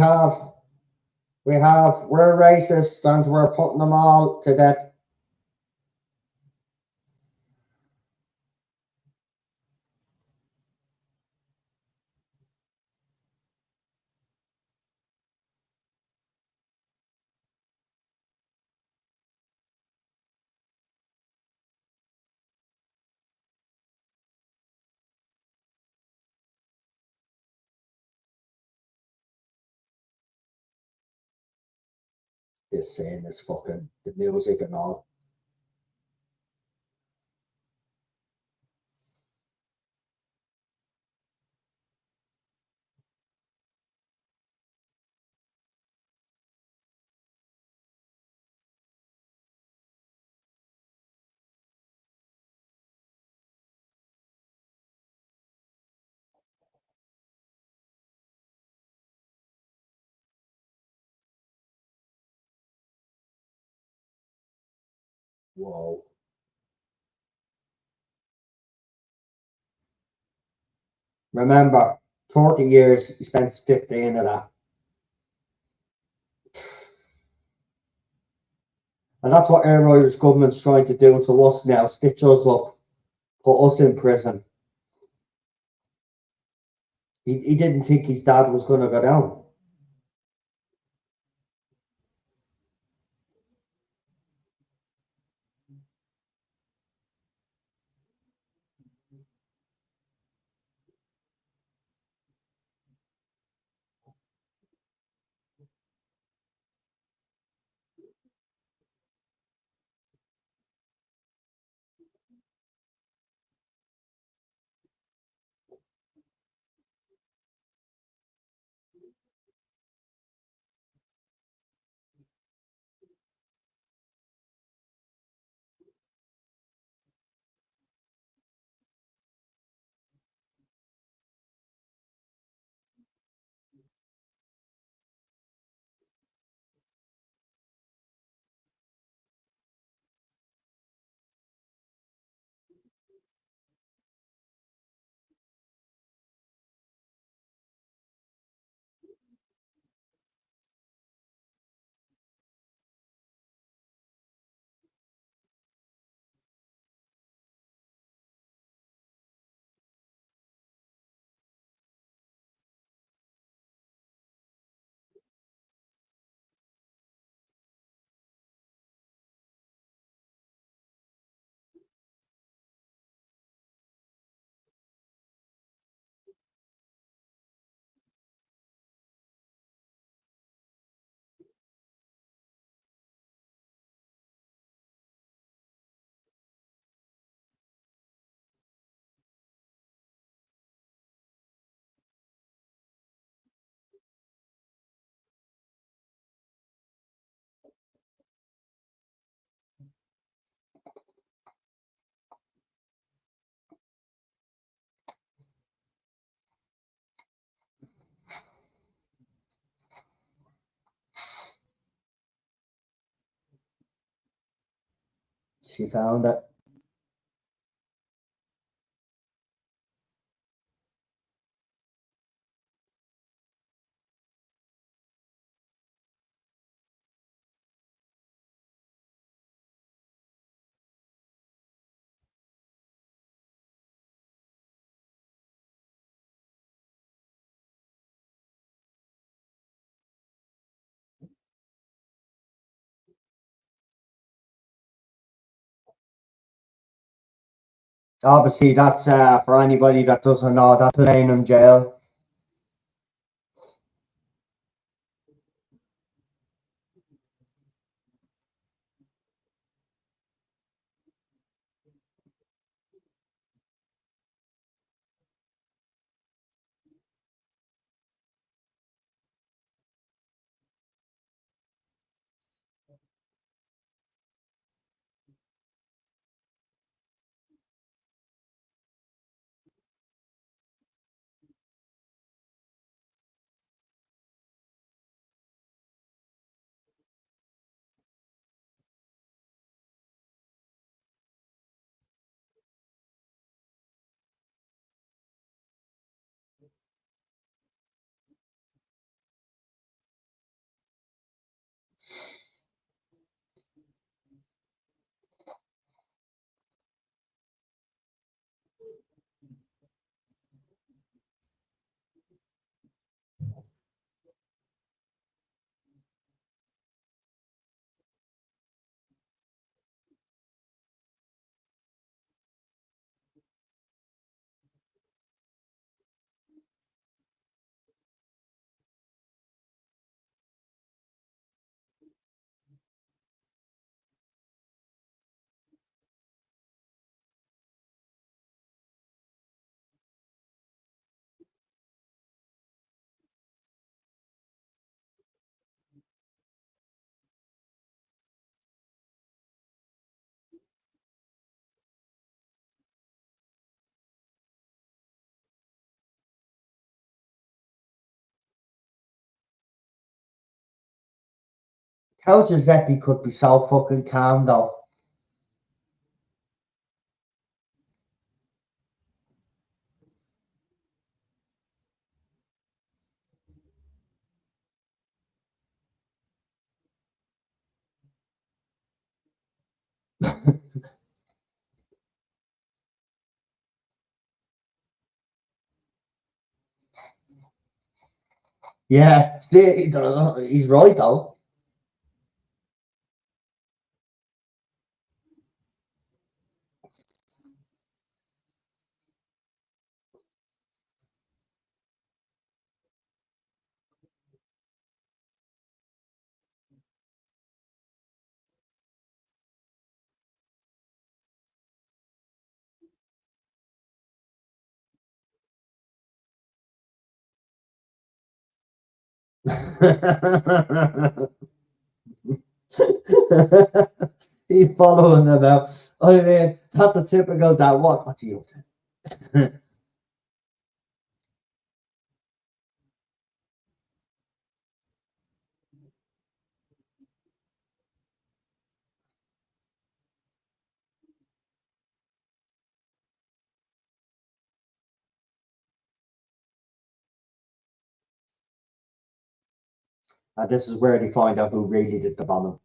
racist and we're putting them all to death. This scene is fucking the music and all. Whoa. Remember, 30 years, he spends 15 of that. And that's what our Irish government's trying to do to us now, stitch us up, put us in prison. He didn't think his dad was going to go down. She found it. Obviously, that's for anybody that doesn't know, that's Lanham jail. How Giuseppe could be so fucking calm though. Yeah, he's right though. He's following them out. I mean, that's a typical dad. What do you do? And this is where they find out who really did the bombing.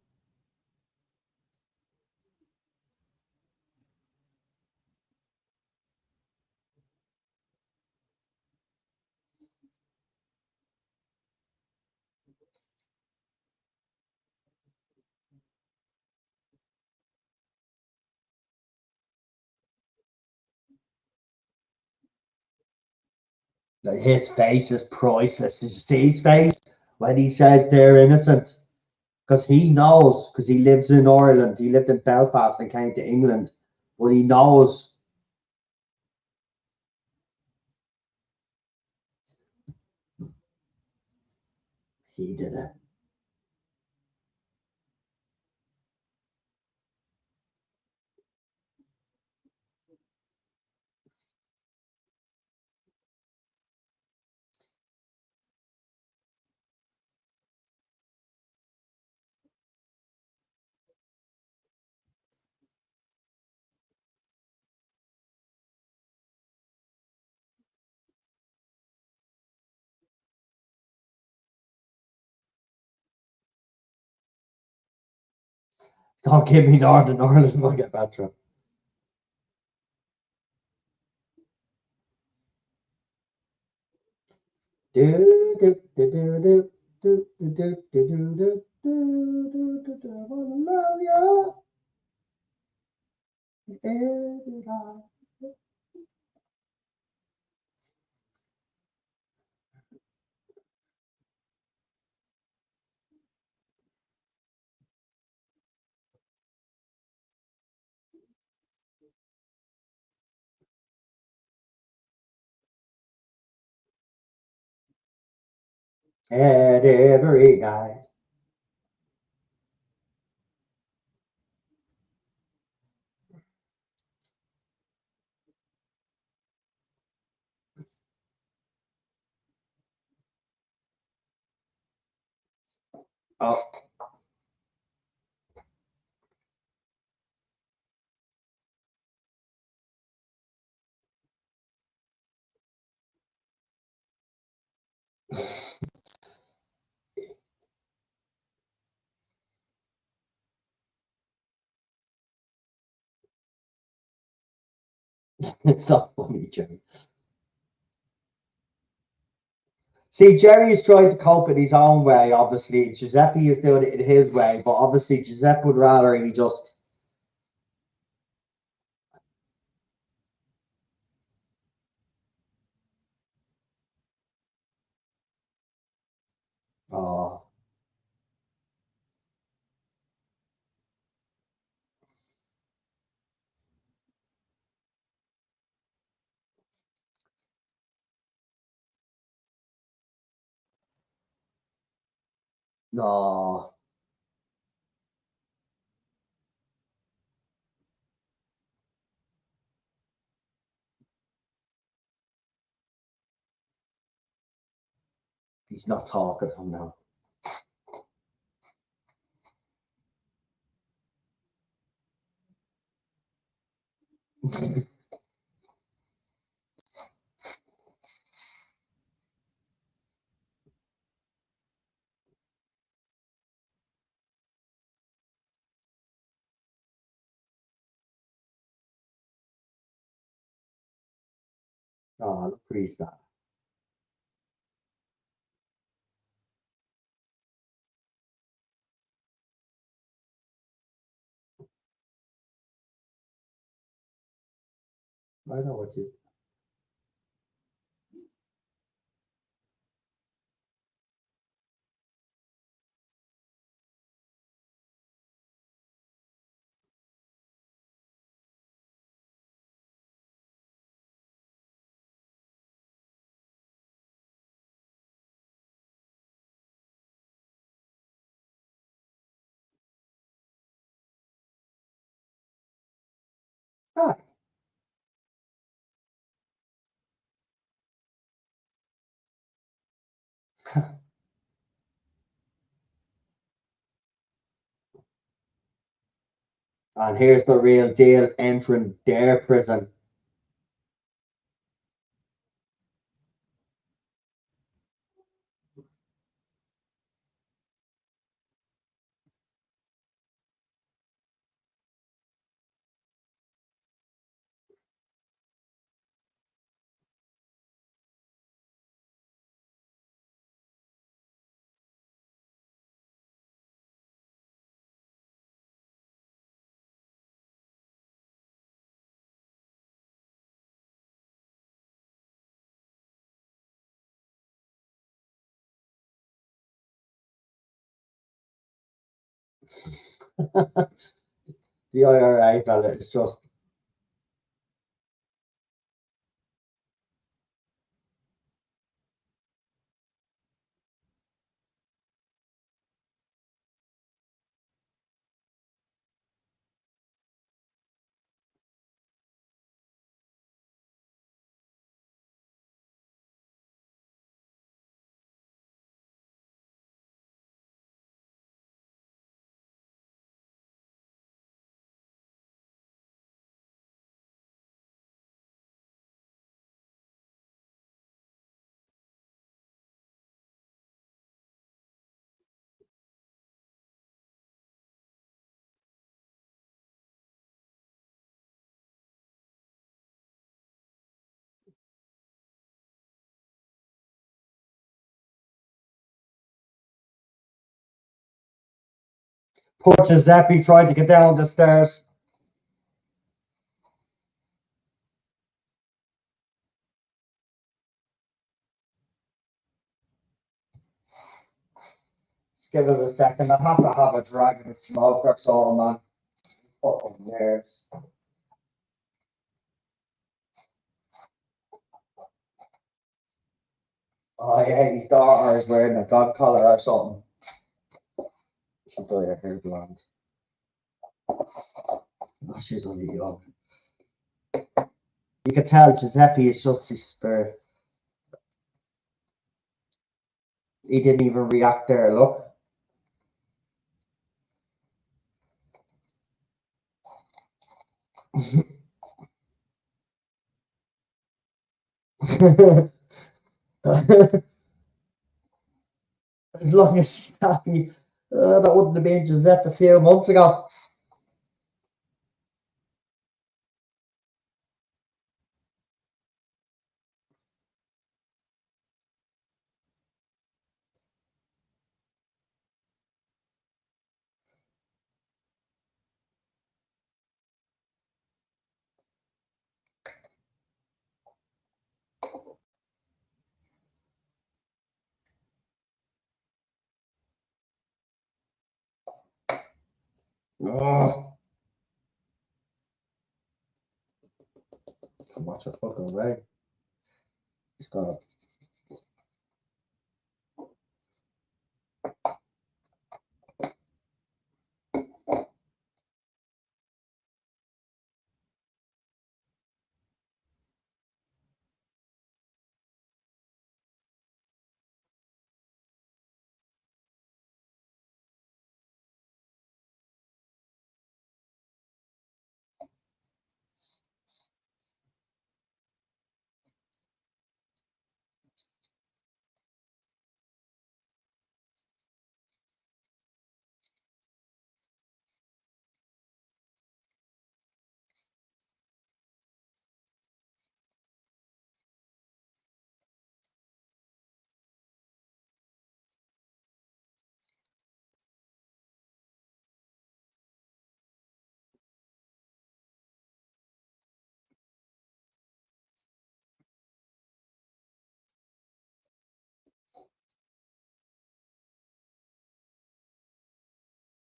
Like, his face is priceless. Did you see his face when he says they're innocent? Because he knows, because he lives in Ireland. He lived in Belfast and came to England. But he knows he did it. Don't give me Northern Ireland, we'll get better. Do do do do do do do do do do do do do. I wanna love you. Every time. And every night. Oh, it's not funny, Jerry. See, Jerry is trying to cope in his own way, obviously. Giuseppe is doing it in his way, but obviously Giuseppe would rather he just. Oh, no. He's not talking to him now. Oh, look what he's done. I know what you. Ah. And here's the real deal entering their prison. The IRA fella is just. Poor Giuseppe trying to get down the stairs. Just give us a second. I have to have a drag of smoke, that's all, man. Fucking nerves. Oh yeah, his daughter is wearing a dog collar or something. She'll die of hair blonde. Oh, she's only young. You can tell Giuseppe is just his spirit. He didn't even react there, look. As long as she's happy. That wouldn't have been Giuseppe a few months ago. Oh, can watch it fucking way. He's gonna.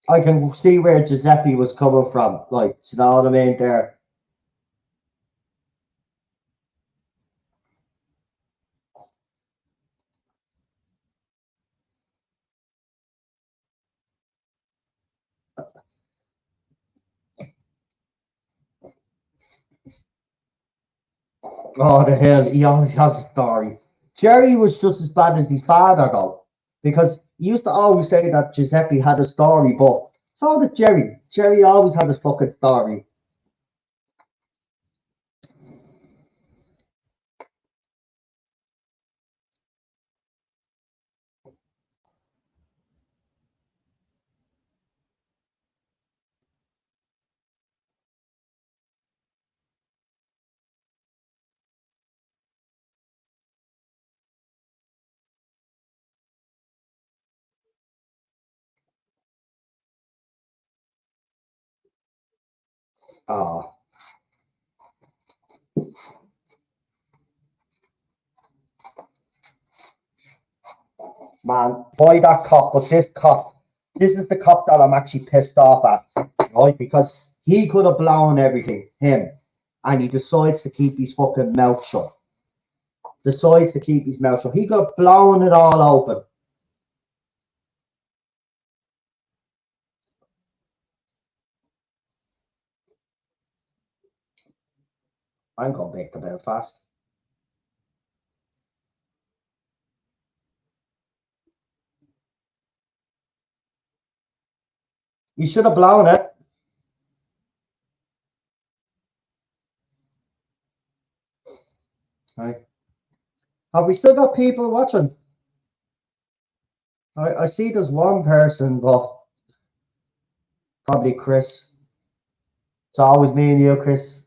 I can see where Giuseppe was coming from. Like, you know what I mean? There. Oh, the hell. He always has a story. Jerry was just as bad as his father, though. Because he used to always say that Giuseppe had a story, but so did Jerry. Jerry always had his fucking story. Oh, man. Boy, that cop, but this cop, this is the cop that I'm actually pissed off at, right? Because he could have blown everything, him, and he decides to keep his fucking mouth shut. Decides to keep his mouth shut. He could have blown it all open. I'm going back to Belfast. You should have blown it. Right. Have we still got people watching? I see there's one person, but probably Chris. It's always me and you, Chris.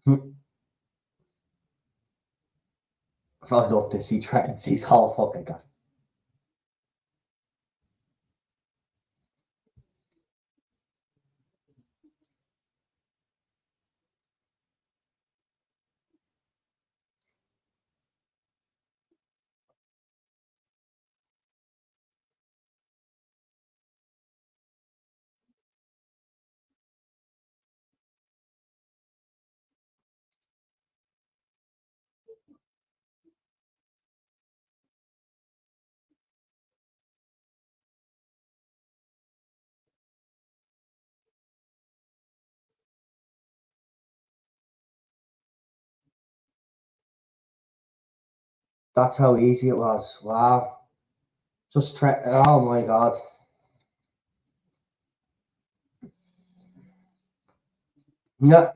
I love this. He threatens his whole fucking guy. That's how easy it was. Wow. Just oh my god. Yeah.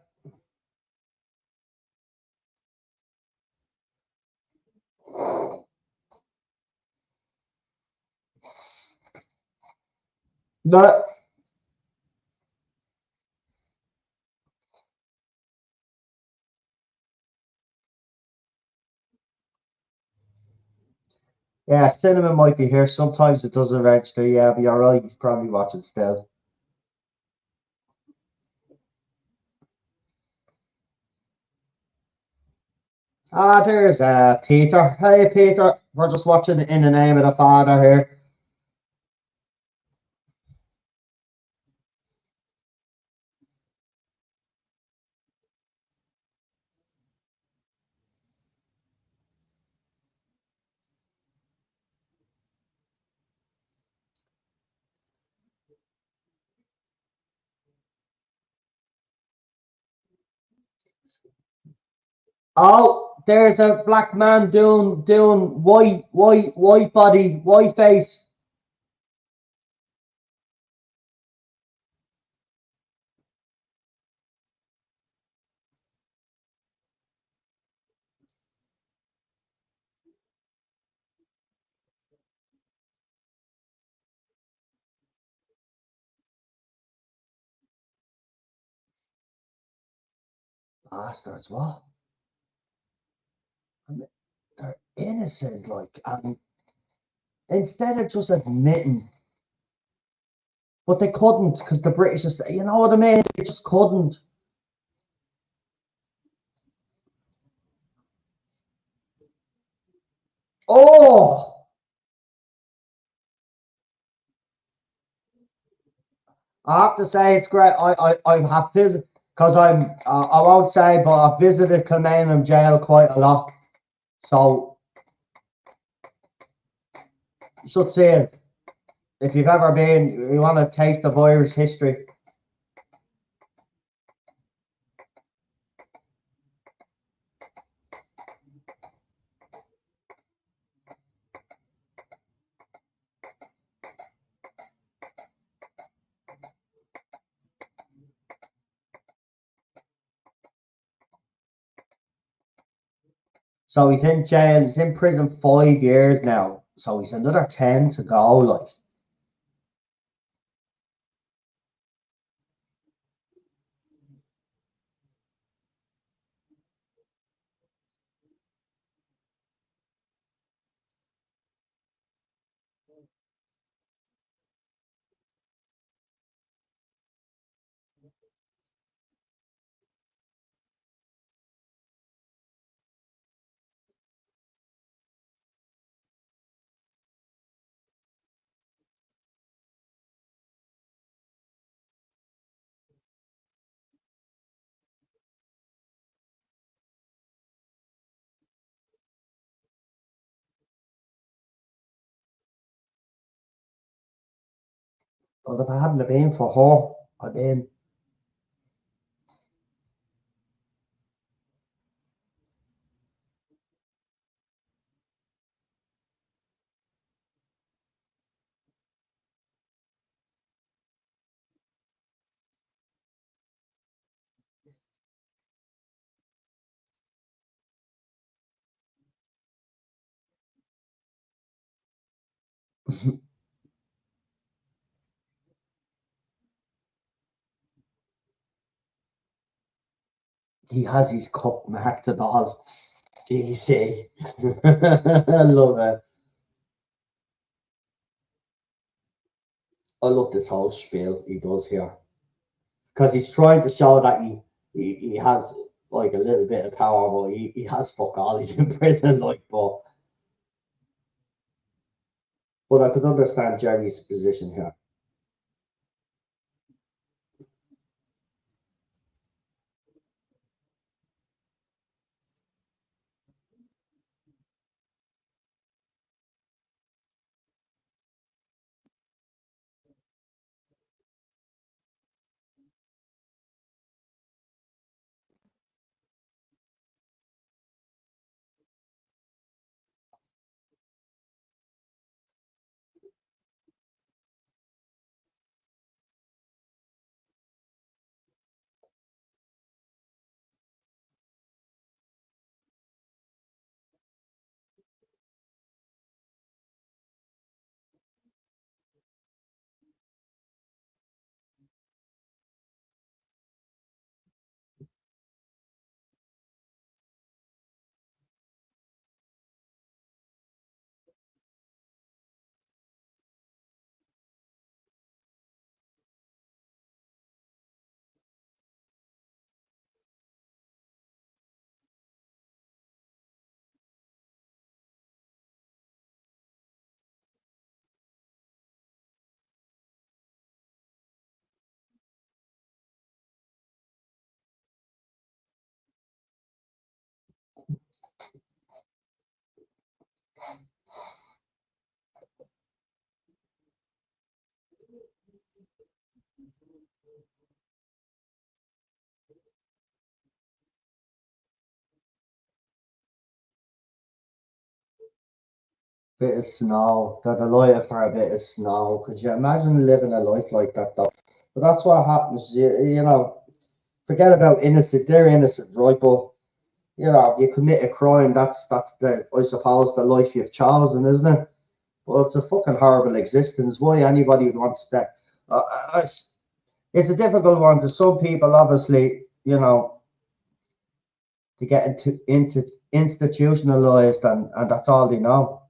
No. Yeah, cinema might be here. Sometimes it doesn't register. Yeah, but you're right. He's probably watching still. Ah, there's Peter. Hey, Peter. We're just watching In the Name of the Father here. Oh, there's a black man doing white body, white face. Bastards, what? I mean, they're innocent, like, and instead of just admitting, but they couldn't because the British just, you know what I mean? They just couldn't. Oh, I have to say it's great. I have visited because I won't say, but I've visited Kilmainham jail quite a lot, so you should see it if you've ever been. You want to taste of Irish history. So he's in jail. He's in prison 5 years now. So he's another 10 to go. Like, but if I hadn't have been for her, I mean, He has his cup marked and all. DC. I love it. I love this whole spiel he does here. Because he's trying to show that he has like a little bit of power, but he has fuck all. He's in prison, like, but I could understand Jerry's position here. Bit of snow. They're delighted for a bit of snow. Could you imagine living a life like that, though? But that's what happens. You know, forget about innocent. They're innocent, right? But you know, you commit a crime. That's the I suppose the life you've chosen, isn't it? Well, it's a fucking horrible existence. Why anybody would want to spend? Uh, uh, it's, it's a difficult one because some people, obviously, you know, to get into institutionalized and that's all they know.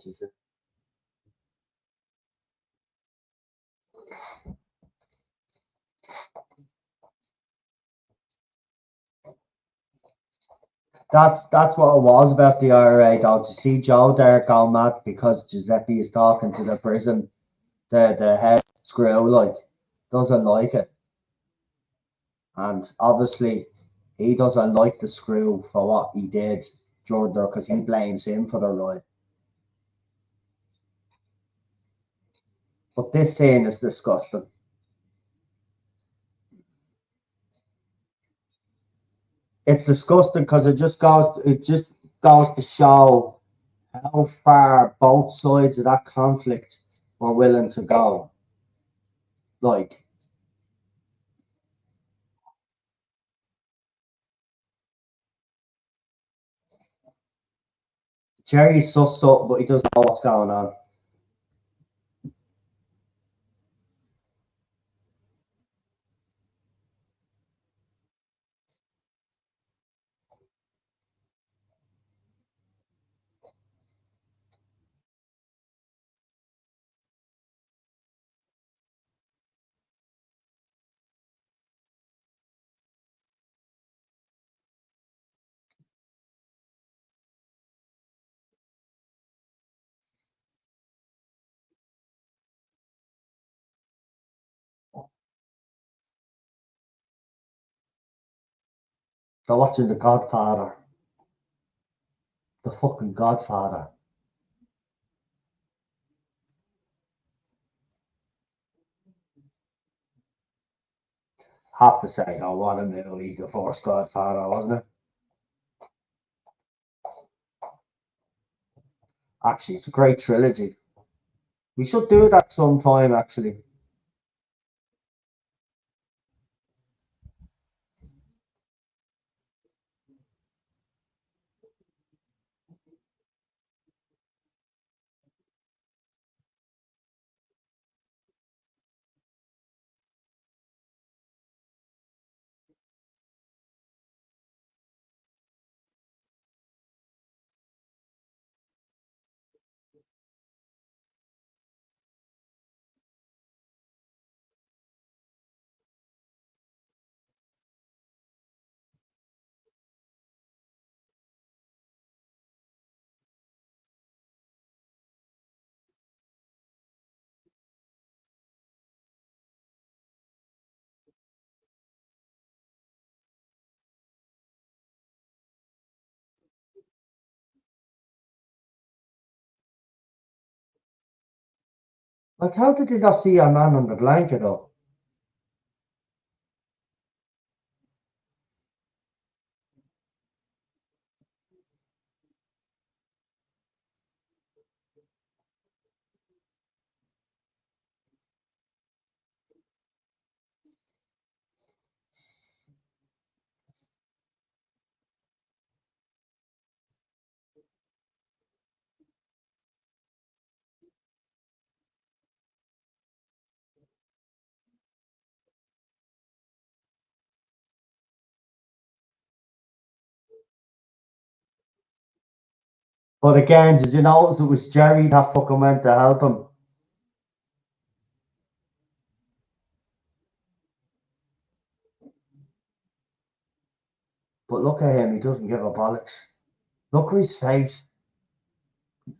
Jesus. That's what it was about the IRA, though. To see Joe there go mad because Giuseppe is talking to the prison, the head screw, like, doesn't like it, and obviously he doesn't like the screw for what he did during there because he blames him for the riot. But this scene is disgusting. It's disgusting because it just goes to show how far both sides of that conflict were willing to go. Like, Jerry's sus up, but he doesn't know what's going on. They're watching The Godfather. The fucking Godfather. Have to say, oh, what a movie, the first Godfather, wasn't it? Actually, it's a great trilogy. We should do that sometime, actually. Like, how did you not see a man on the blanket, though? But again, did you notice it was Jerry that fucking went to help him? But look at him, he doesn't give a bollocks. Look at his face.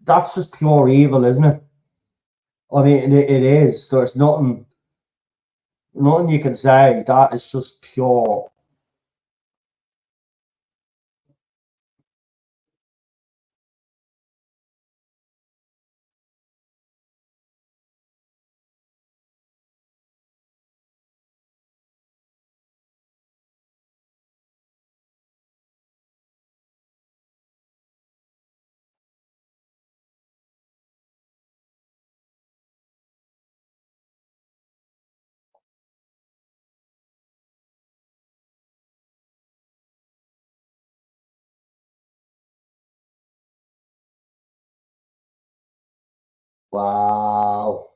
That's just pure evil, isn't it? I mean, it is. There's nothing you can say. That is just pure. Wow.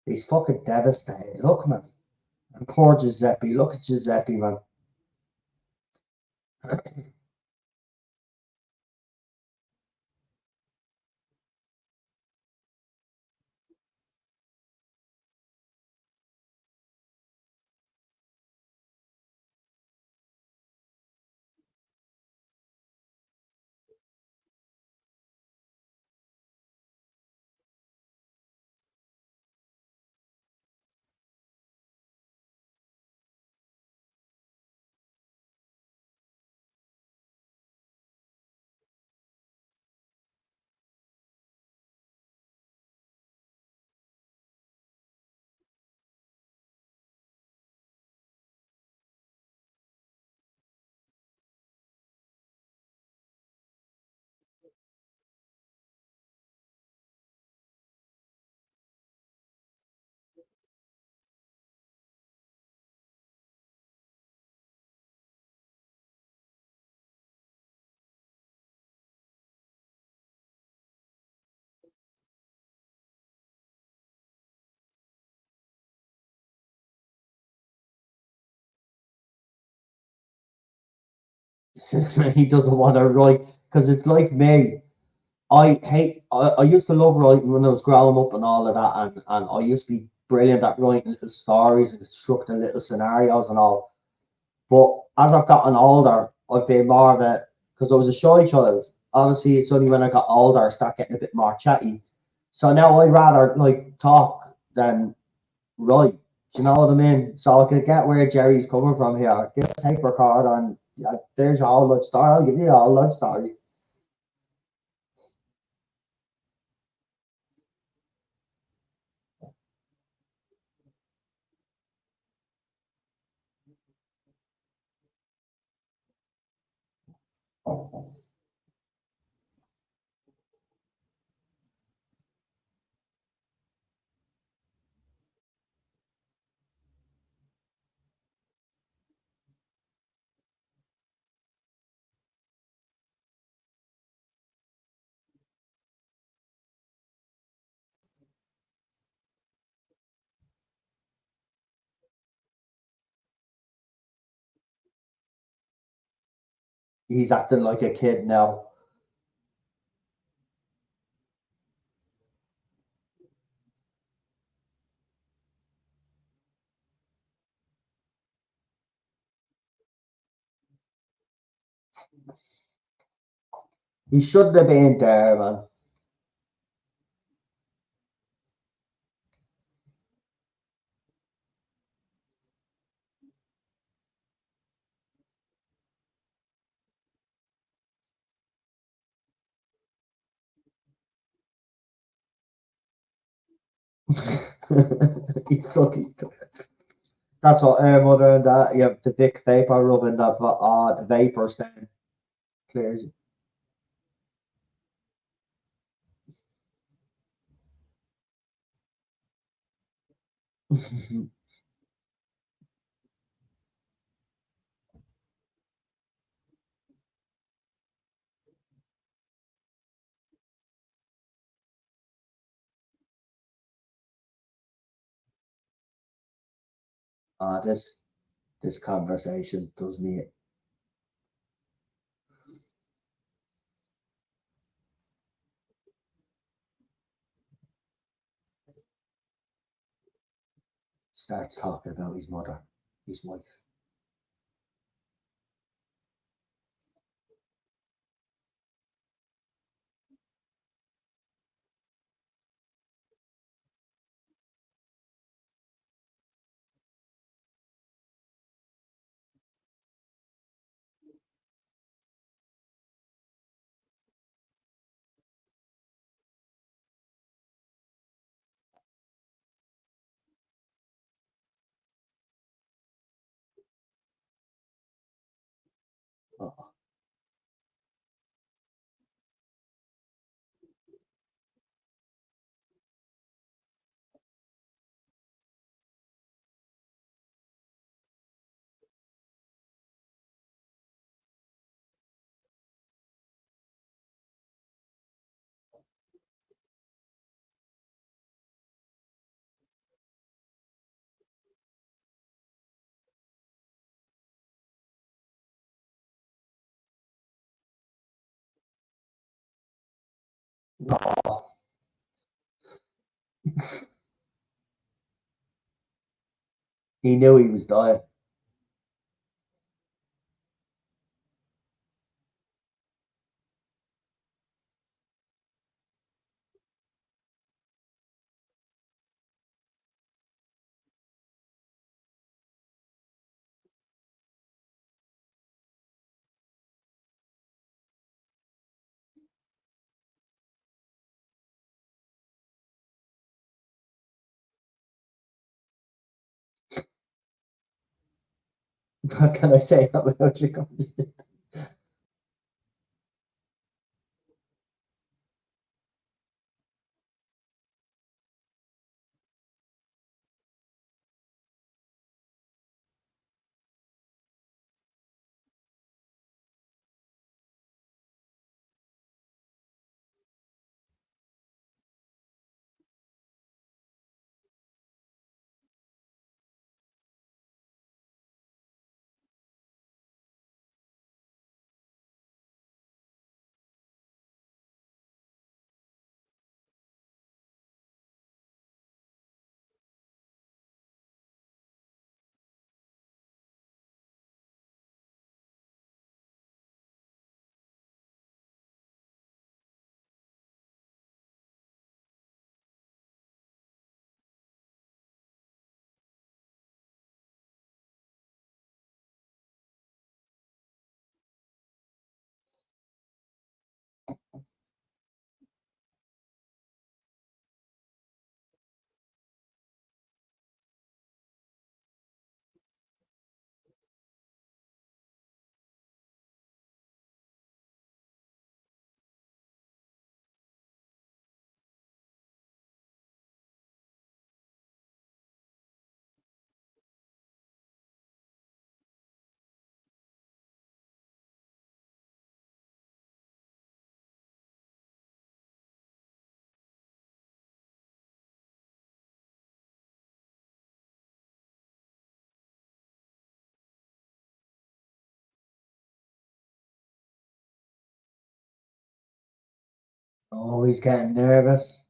He's fucking devastated. Look, man. And poor Giuseppe. Look at Giuseppe, man. he doesn't want to write because it's like me. I used to love writing when I was growing up and all of that, and I used to be brilliant at writing little stories and constructing little scenarios and all. But as I've gotten older, I've been more of a because I was a shy child. Obviously, it's only when I got older I start getting a bit more chatty. So now I rather like talk than write. Do you know what I mean? So I could get where Jerry's coming from here. Give a tape record and yeah, there's your whole life story. I'll give you a whole life story. He's acting like a kid now. He shouldn't have been there, man. He's stuck. That's what mother and that. You have the Vic vapor rubbing that the vapor stain clears. This conversation does me. Starts talking about his mother, his wife. Oh, no. He knew he was dying. What can I say about you? Oh, he's getting nervous.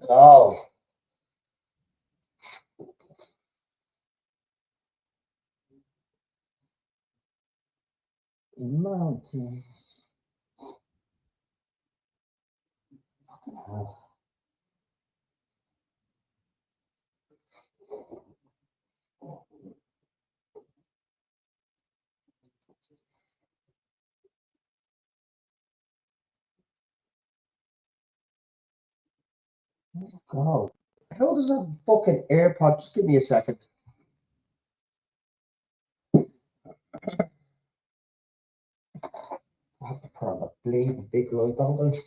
go. Mountains. Oh, God. How does a fucking AirPod? Just give me a second. I have to put on a bleeding big light, don't I?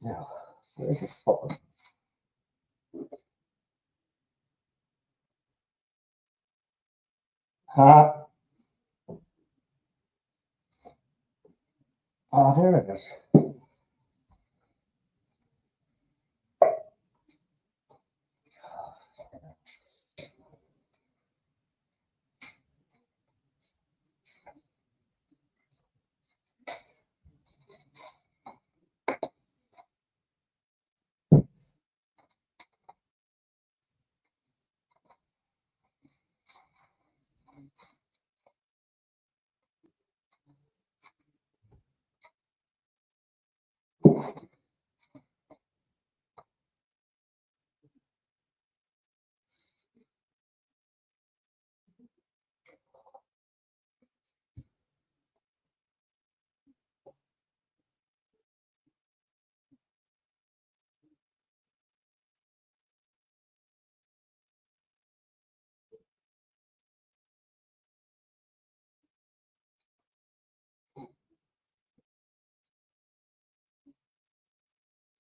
Now, where's the fucking. Ah, oh, there it is.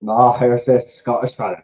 No, here's this Scottish fella.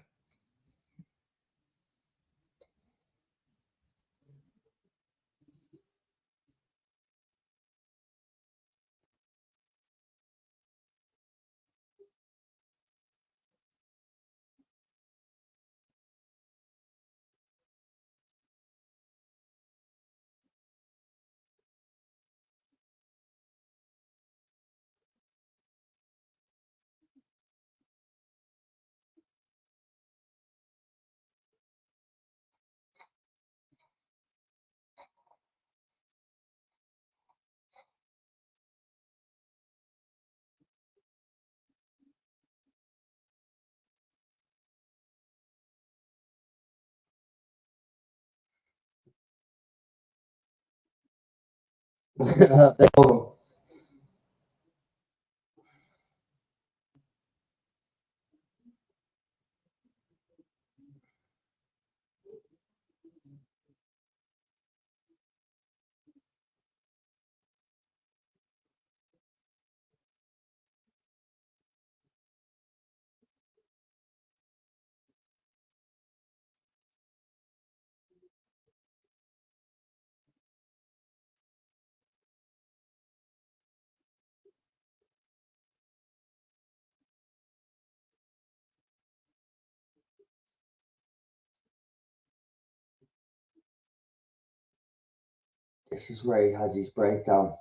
This is where he has his breakdown.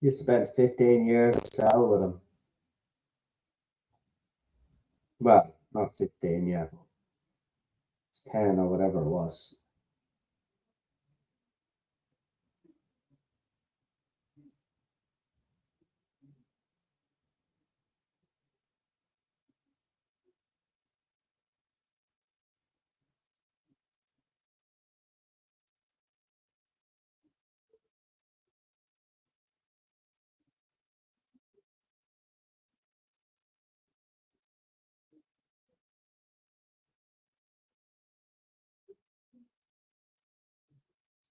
You spent 15 years in cell with him. Well, not 15, yeah. It's 10 or whatever it was.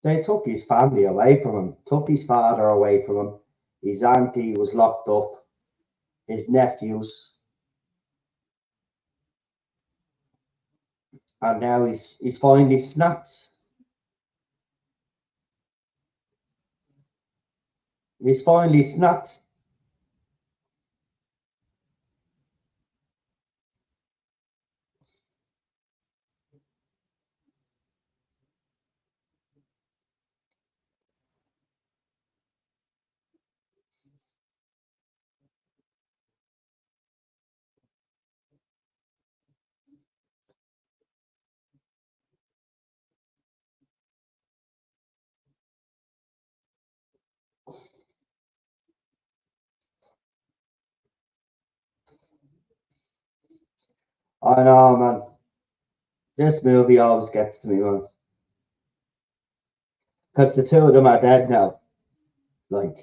They took his family away from him, took his father away from him. His auntie was locked up. His nephews, and now he's finally snapped. He's finally snapped. I know, man. This movie always gets to me, man. Because the two of them are dead now. Like,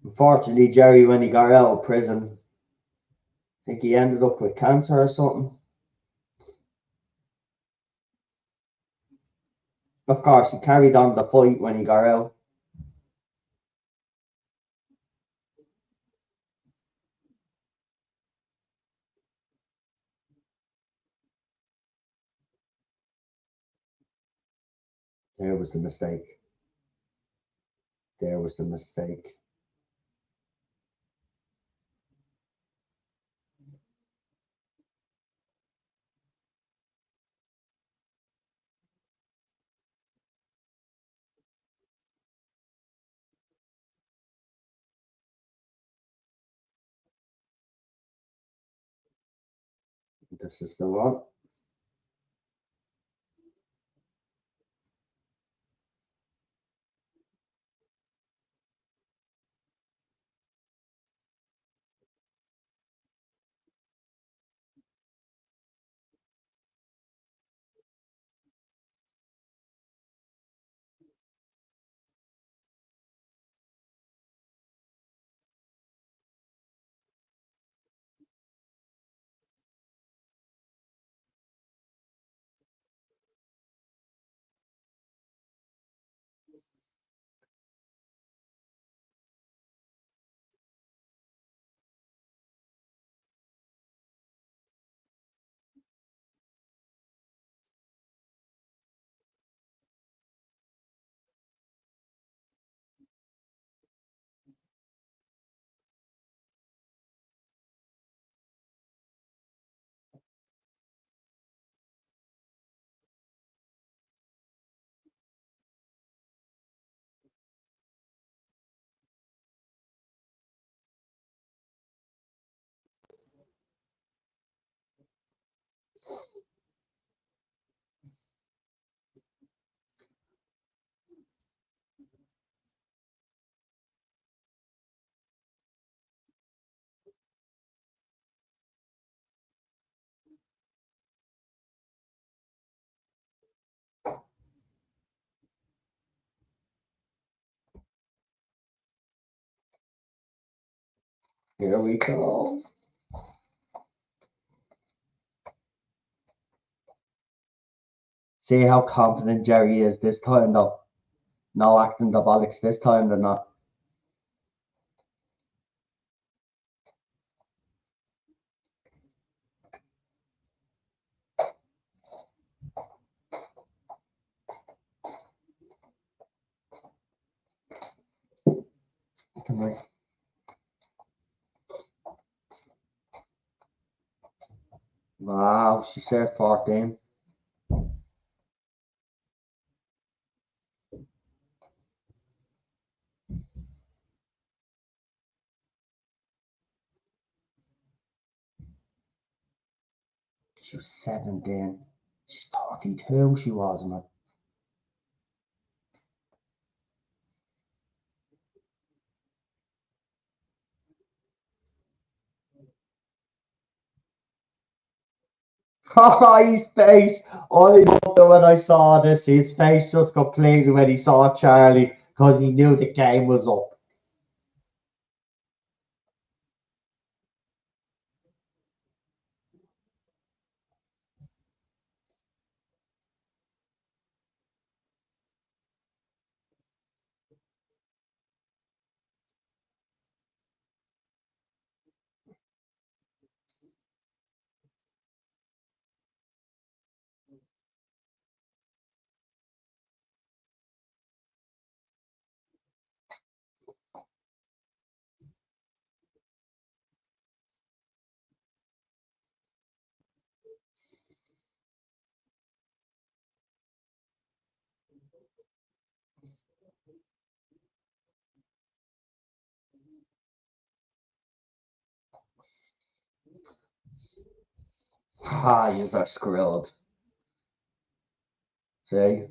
unfortunately, Jerry, when he got out of prison, I think he ended up with cancer or something. Of course, he carried on the fight when he got out. There was the mistake. There was the mistake. This is the one. Here we go. See how confident Jerry is this time, though. No acting the bollocks this time, they're not. Come on. Wow, she said 14. She was 17. She's 32, she was, man. Oh, his face. I loved it when I saw this. His face just completely when he saw Charlie because he knew the game was up. Ah, you are screwed. See?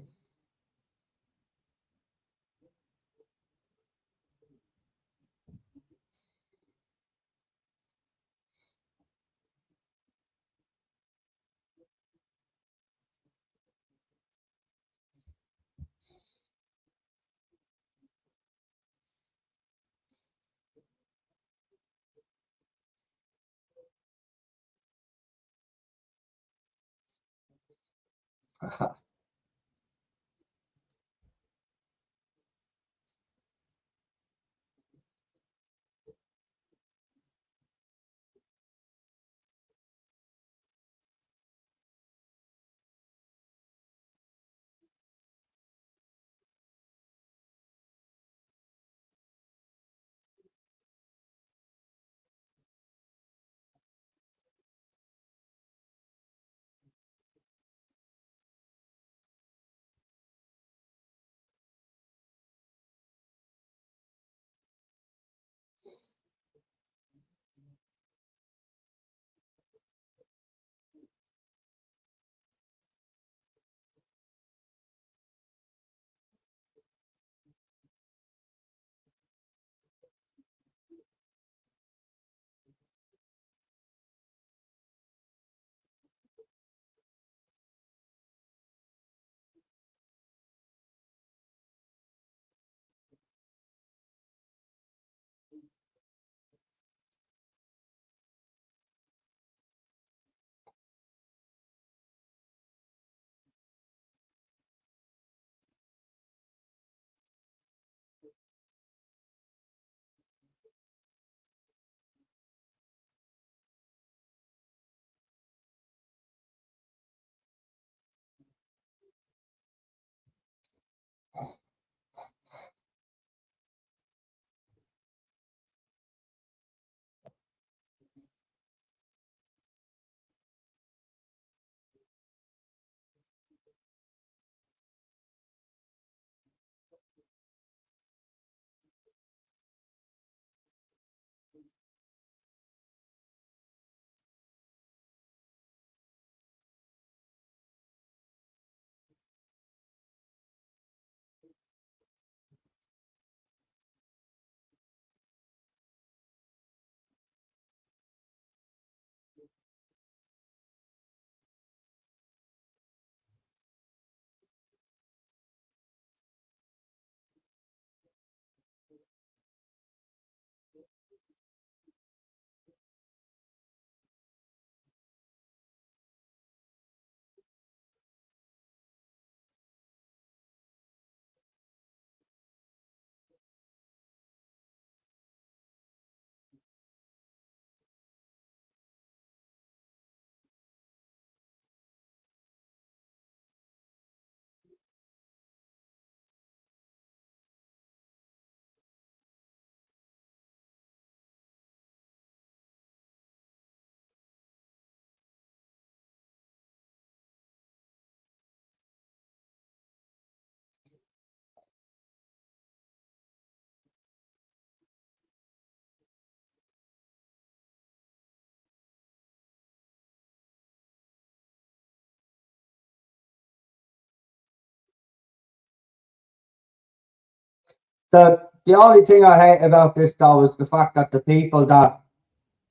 The only thing I hate about this though is the fact that the people that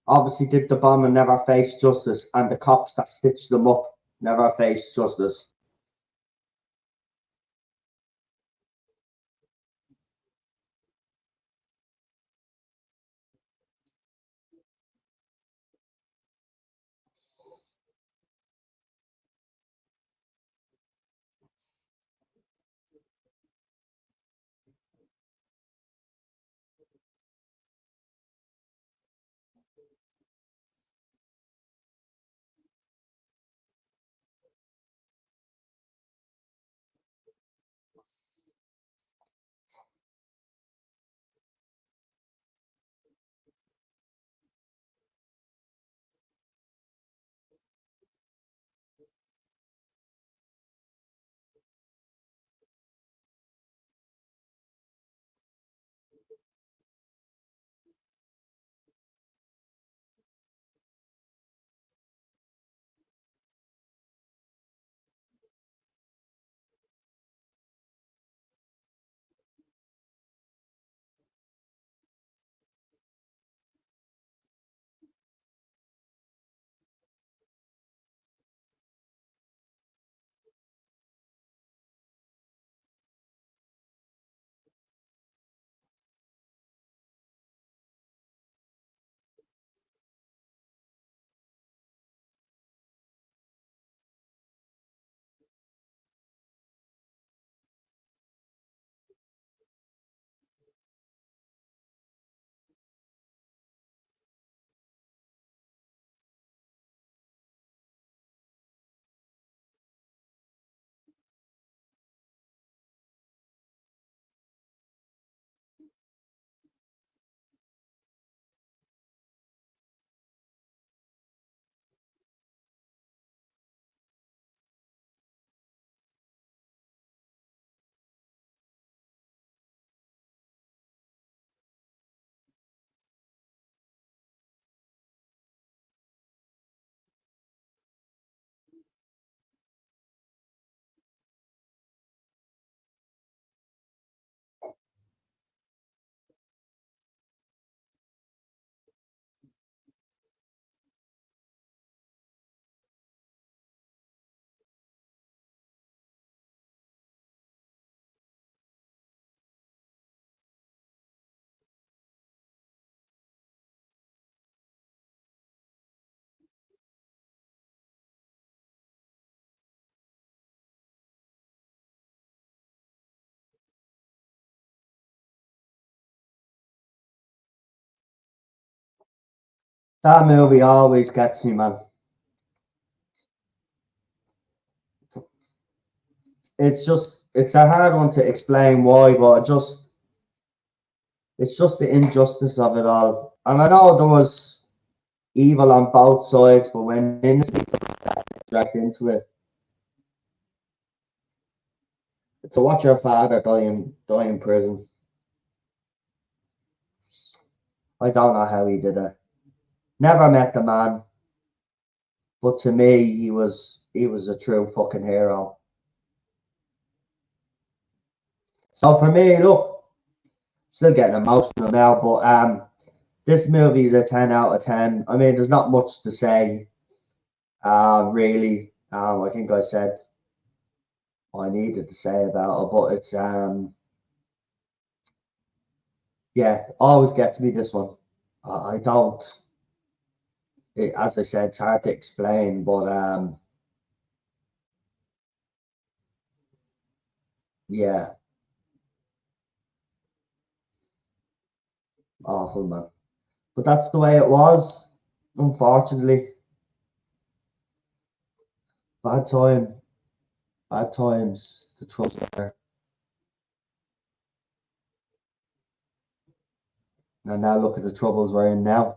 obviously did the bomb and never faced justice, and the cops that stitched them up never faced justice. That movie always gets me, man. It's a hard one to explain why, but it's just the injustice of it all. And I know there was evil on both sides, but when innocent people get dragged into it, to watch your father die in prison, I don't know how he did it. Never met the man, but to me, he was a true fucking hero. So for me, look, still getting emotional now, but this movie is a 10 out of 10. I mean, there's not much to say, really. I think I said what I needed to say about it, but it's yeah, always gets me this one. I don't. As I said, it's hard to explain, but yeah, awful, man. But that's the way it was, unfortunately. Bad time, bad times. The trouble there, and now look at the troubles we're in now.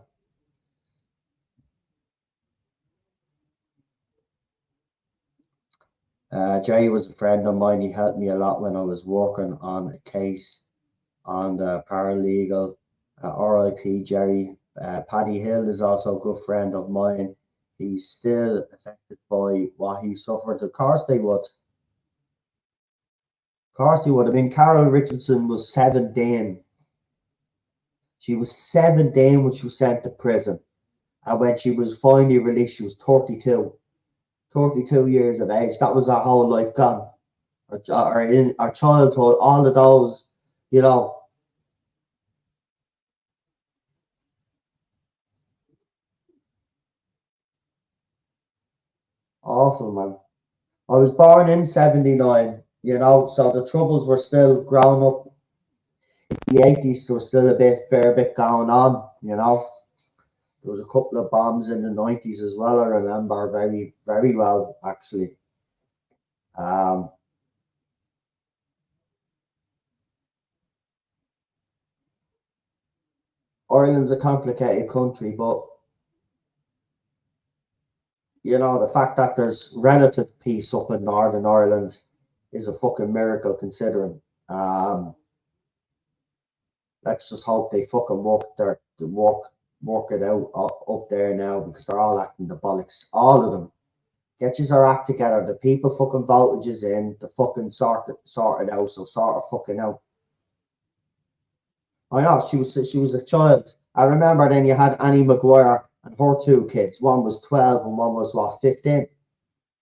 Jerry was a friend of mine. He helped me a lot when I was working on a case on the paralegal. RIP Jerry. Paddy Hill is also a good friend of mine. He's still affected by what he suffered. Of course they would. Of course they would. I mean, Carol Richardson was 17. She was 17 when she was sent to prison. And when she was finally released, she was 32. 32 years of age. That was her whole life gone. Or in our childhood, all of those, you know, awful, man. I was born in 79, you know, so the troubles were still growing up. In the 80s, there was still fair bit going on, you know. There was a couple of bombs in the 90s as well, I remember very, very well, actually. Um, Ireland's a complicated country, but, you know, the fact that there's relative peace up in Northern Ireland is a fucking miracle considering. Let's just hope they fucking work it out up there now because they're all acting the bollocks. All of them. Get your act together. The people fucking voted you in. The fucking sort it out. So sort it fucking out. I know she was a child. I remember then you had Annie Maguire and her two kids. One was 12 and one was what 15,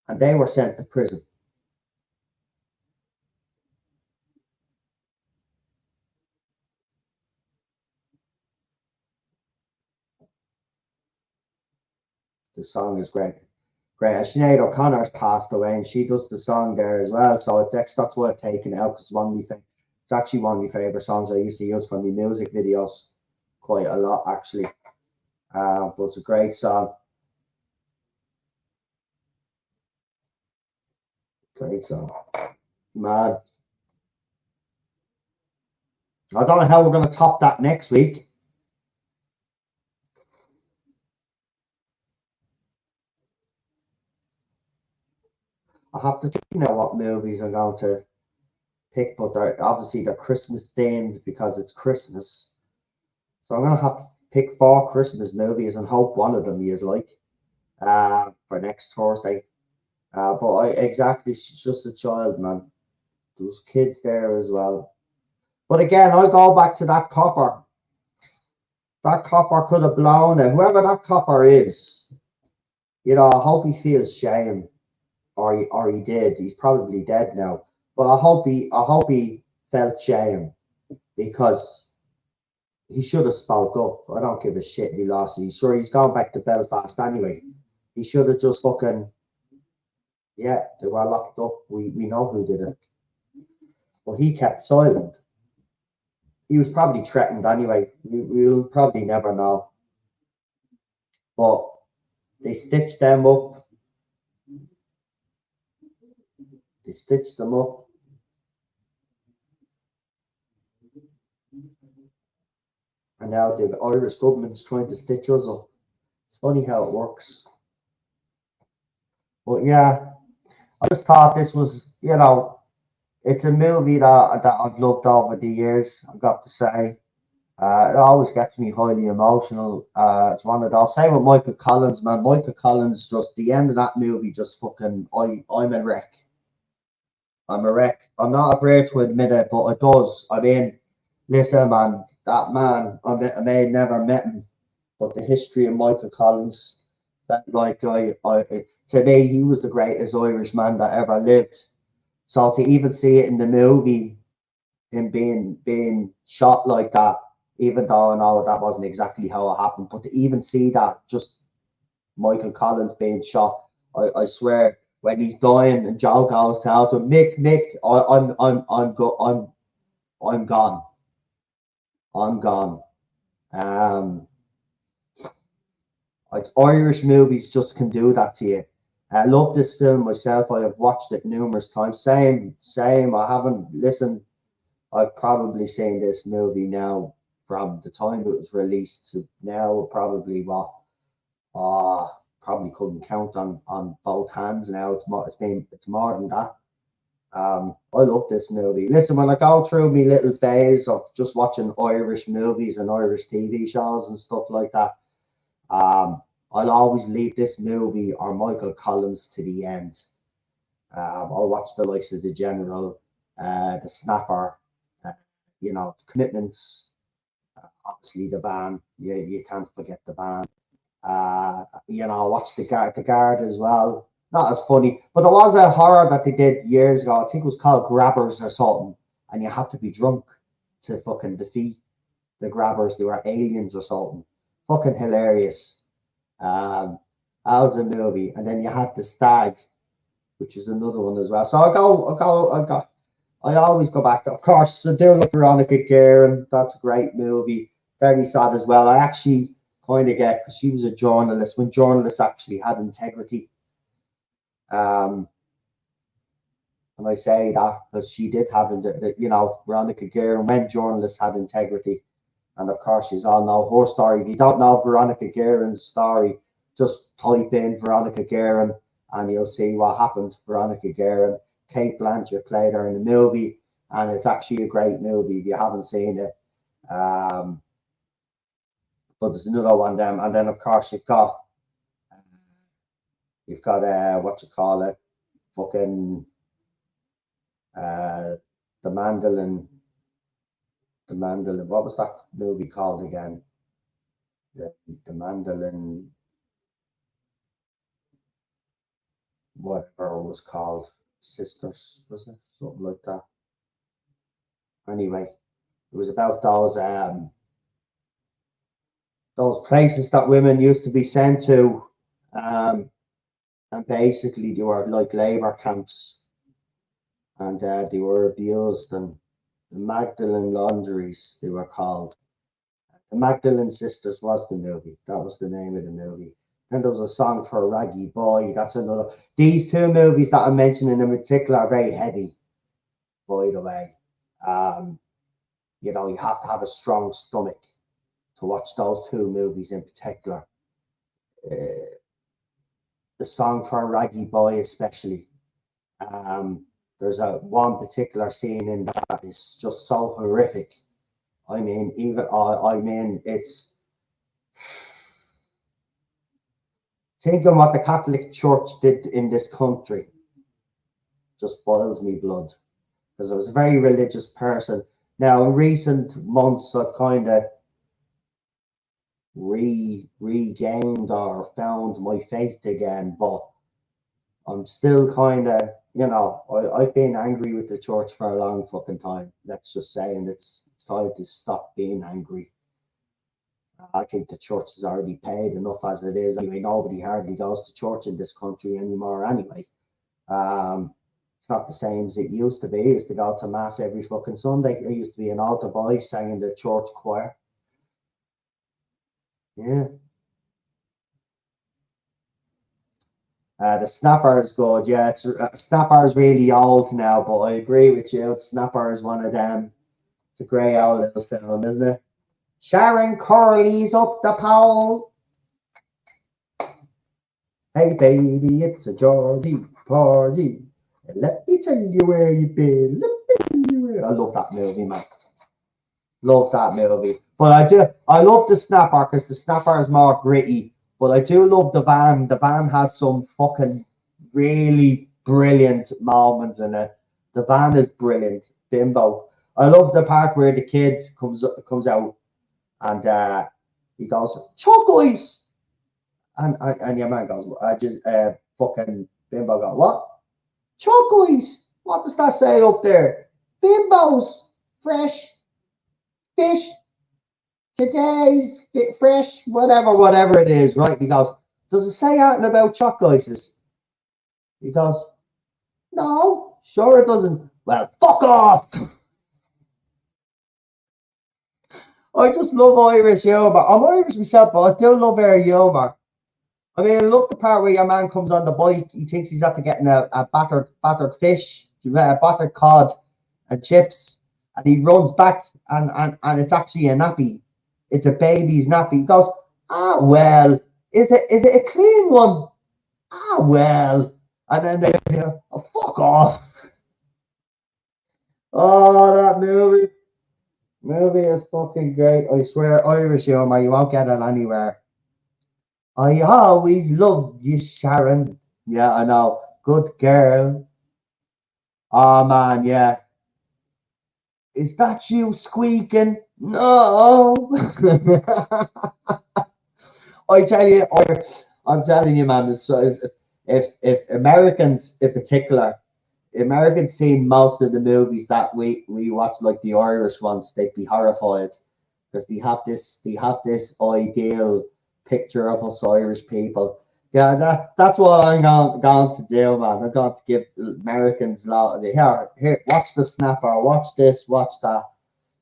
and they were sent to prison. The song is great. Great. Sinead O'Connor's passed away, and she does the song there as well. So that's why I've taken it out because it's actually one of my favorite songs I used to use for my music videos quite a lot actually. But it's a great song. Great song. Man, I don't know how we're going to top that next week. I have to think now what movies I'm going to pick, but they're Christmas themed because it's Christmas. So I'm gonna have to pick 4 Christmas movies and hope one of them is like for next Thursday. But exactly, she's just a child, man. There's kids there as well. But again, I go back to that copper. That copper could have blown it. Whoever that copper is, you know, I hope he feels shame, or he did. He's probably dead now. But I hope he felt shame because he should have spoke up. I don't give a shit if he lost. He's sure he's going back to Belfast anyway. He should have just fucking yeah, they were locked up. We know who did it. But he kept silent. He was probably threatened anyway. We'll probably never know. but they stitched them up. They stitched them up. And now the Irish government is trying to stitch us up. It's funny how it works. But yeah, I just thought this was, it's a movie that I've loved over the years, I've got to say. It always gets me highly emotional. It's one of those. Same with Michael Collins, man. Michael Collins, just the end of that movie, just fucking, I'm a wreck. I'm a wreck. I'm not afraid to admit it, but it does. I mean, listen, man, that man, I may have never met him, but the history of Michael Collins, that like to me, he was the greatest Irishman that ever lived. So to even see it in the movie, him being shot like that, even though I know that wasn't exactly how it happened, but to even see that, just Michael Collins being shot, I swear, when he's dying and Joe goes to him, Mick, I'm gone. I'm gone. Irish movies just can do that to you. I love this film myself. I have watched it numerous times. Same. I haven't listened. I've probably seen this movie now from the time it was released to now. Probably what? Probably couldn't count on both hands now. It's more than that. I love this movie. Listen, when I go through my little phase of just watching Irish movies and Irish TV shows and stuff like that, I'll always leave this movie or Michael Collins to the end. I'll watch the likes of the General, the Snapper, Commitments. Obviously, the band. You can't forget the band. Watch the guard as well. Not as funny, but there was a horror that they did years ago. I think it was called Grabbers or something, and you had to be drunk to fucking defeat the Grabbers. They were aliens or something. Fucking hilarious. That was a movie, and then you had the Stag, which is another one as well. So I always go back to, of course, I do like Veronica Guerin. That's a great movie. Very sad as well. I actually kind of get, because she was a journalist when journalists actually had integrity. And I say that because she did have, Veronica Guerin, when journalists had integrity. And of course, you all know her story. If you don't know Veronica Guerin's story, just type in Veronica Guerin and you'll see what happened to Veronica Guerin. Kate Blanchett played her in the movie, and it's actually a great movie if you haven't seen it. But there's another one then, and then of course you've got what you call it, fucking the Mandolin. The Mandolin. What was that movie called again? The Mandolin. Whatever it was called. Sisters, was it? Something like that. Anyway, it was about those places that women used to be sent to, and basically they were like labor camps, and they were abused, and the Magdalene Laundries they were called. The Magdalene Sisters was the movie. That was the name of the movie. Then there was a song for a Raggy Boy. That's another. These two movies that I'm mentioning in particular are very heavy, by the way. You have to have a strong stomach to watch those two movies in particular. The song for a Raggy Boy, especially. There's one particular scene in that is just so horrific. I mean, it's thinking what the Catholic Church did in this country just boils me blood, because I was a very religious person. Now, in recent months, I've kind of regained or found my faith again, but I'm still kind of, I've been angry with the church for a long fucking time. Let's just say, and it's time to stop being angry. I think the church has already paid enough as it is. Anyway, nobody hardly goes to church in this country anymore. Anyway, it's not the same as it used to be. I used to go to mass every fucking Sunday. I used to be an altar boy, sang in the church choir. Yeah. The Snapper is good. Yeah, Snapper is really old now, but I agree with you. Snapper is one of them. It's a great old little film, isn't it? Sharon Corley's up the pole. Hey baby, it's a Geordie party. Let me tell you where you've been. Let me tell you where. I love that movie, man. Love that movie. But I do. I love the Snapper because the Snapper is more gritty. But I do love the van. The van has some fucking really brilliant moments in it. The van is brilliant. Bimbo. I love the part where the kid comes out and he goes, "Chalk ice." And your man goes, I just fucking Bimbo goes, "What? Chalk ice? What does that say up there? Bimbos, fresh fish, today's fresh, whatever it is, right?" He goes, "Does it say anything about chalk ices?" He goes, "No, sure it doesn't." "Well, fuck off." I just love Irish humour. I'm Irish myself, but I do love our humour. I mean, I love the part where your man comes on the bike. He thinks he's after getting a battered fish, a battered cod and chips, and he runs back and it's actually a nappy. It's a baby's nappy. He goes, "Ah well, is it a clean one? Ah well." And then they go, "Oh, fuck off." Oh, that movie is fucking great. I swear, Irish humor, you won't get it anywhere. "I always loved you, Sharon." Yeah, I know. Good girl. Oh man, yeah. "Is that you squeaking?" "No." I tell you, I'm telling you, man. If Americans, in particular, Americans seen most of the movies that we watch, like the Irish ones, they'd be horrified because they have this ideal picture of us Irish people. Yeah, that's what I'm going to do, man. I'm going to give Americans a lot of the here, watch the Snapper, watch this, watch that.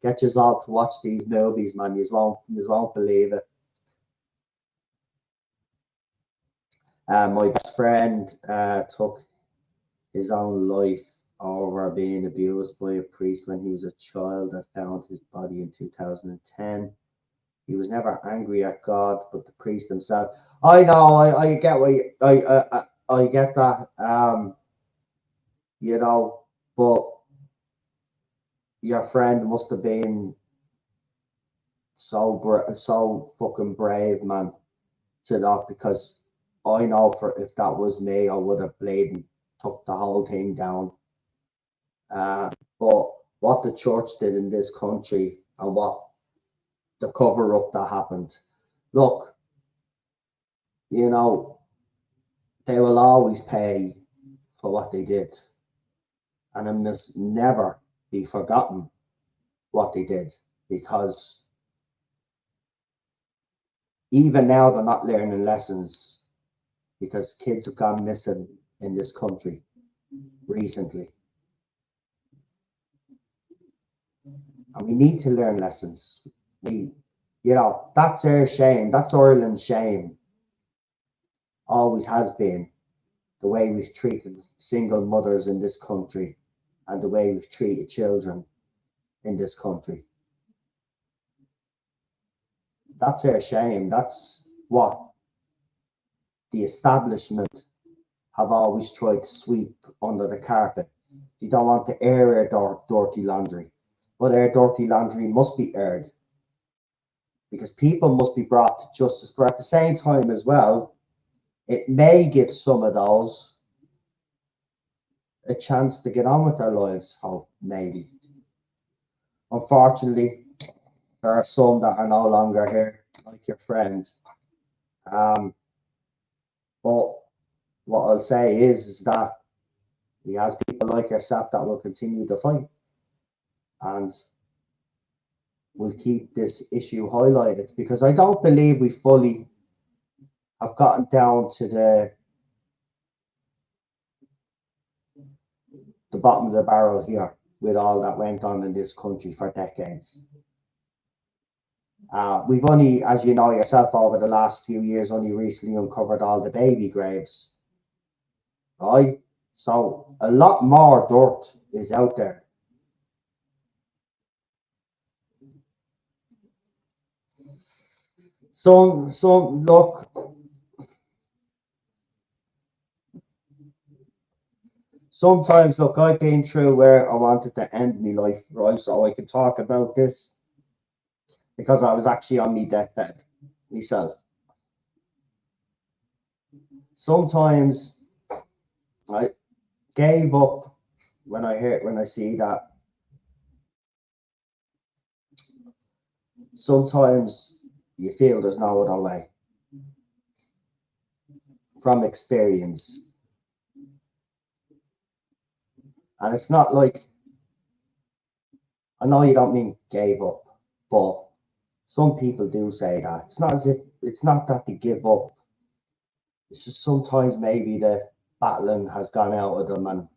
Get you all to watch these movies, man. You won't believe it. My best friend took his own life over being abused by a priest when he was a child. I found his body in 2010. He was never angry at God, but the priest himself. I know. I get what I get that. You know, but your friend must have been so fucking brave, man, to that because I know for if that was me, I would have played and took the whole thing down. But what the church did in this country and what the cover up that happened. Look, you know, they will always pay for what they did, and it must never be forgotten what they did because even now they're not learning lessons because kids have gone missing in this country recently. And we need to learn lessons. That's our shame. That's Ireland's shame. Always has been the way we've treated single mothers in this country and the way we've treated children in this country. That's our shame. That's what the establishment have always tried to sweep under the carpet. You don't want to air our dirty laundry, but our dirty laundry must be aired because people must be brought to justice. But at the same time, as well, it may give some of those a chance to get on with their lives. Oh, maybe. Unfortunately, there are some that are no longer here, like your friend. Um, but what I'll say is that he has people like yourself that will continue to fight and will keep this issue highlighted because I don't believe we fully have gotten down to the bottom of the barrel here with all that went on in this country for decades. We've only, as you know yourself, over the last few years, only recently uncovered all the baby graves. right? So a lot more dirt is out there. Some look. Sometimes, look, I've been through where I wanted to end my life, right? So I can talk about this because I was actually on my deathbed myself. Sometimes I gave up when I see that. Sometimes you feel there's no other way from experience, and it's not like I know you don't mean gave up, but some people do say that. It's not as if it's not that they give up. It's just sometimes maybe the battling has gone out of them and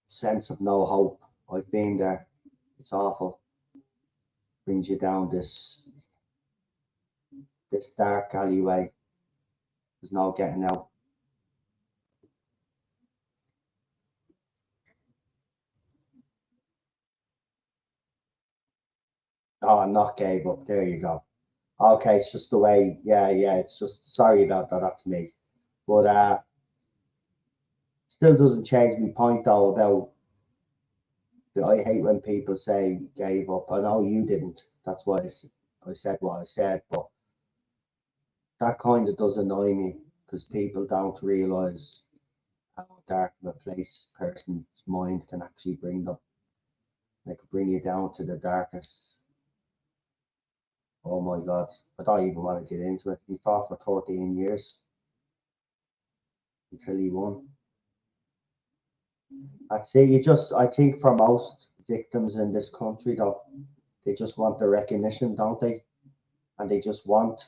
sense of no hope. I've been there. It's awful. Brings you down this dark alleyway. There's no getting out. Oh, I'm not gave up. There you go. Okay, it's just the way. Yeah, yeah. It's just sorry about that. That's me. But still doesn't change my point though about I hate when people say gave up. I know you didn't. That's why I said what I said. But that kind of does annoy me because people don't realize how dark of a place a person's mind can actually bring them. They could bring you down to the darkest. Oh my God. I don't even want to get into it. He fought for 13 years until he won. I'd say I think for most victims in this country, though, they just want the recognition, don't they? And they just want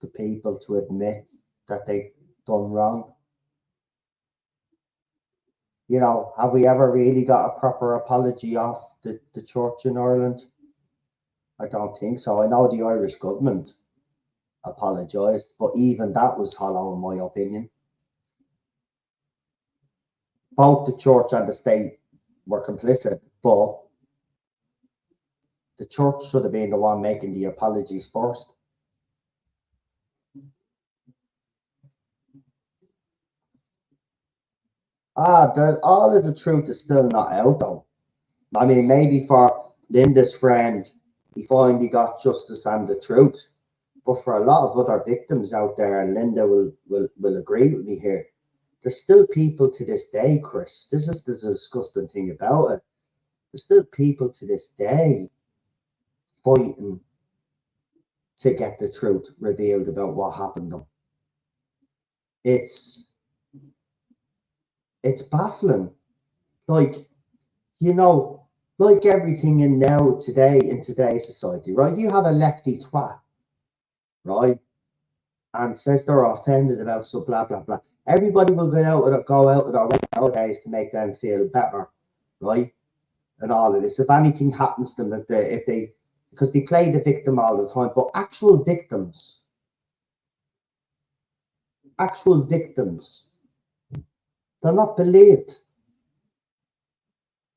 the people to admit that they've done wrong. Have we ever really got a proper apology off the church in Ireland? I don't think so. I know the Irish government apologised, but even that was hollow, in my opinion. Both the church and the state were complicit, but the church should have been the one making the apologies first. All of the truth is still not out, though. I mean, maybe for Linda's friend, he finally got justice and the truth. But for a lot of other victims out there, and Linda will agree with me here, there's still people to this day, Chris. This is the disgusting thing about it. There's still people to this day fighting to get the truth revealed about what happened to them. It's baffling. Like, like everything in today's society, right? You have a lefty twat, right? And says they're offended about so blah blah blah. Everybody will go out with their way nowadays to make them feel better, right? And all of this. If anything happens to them, if they because they play the victim all the time, but actual victims, they're not believed.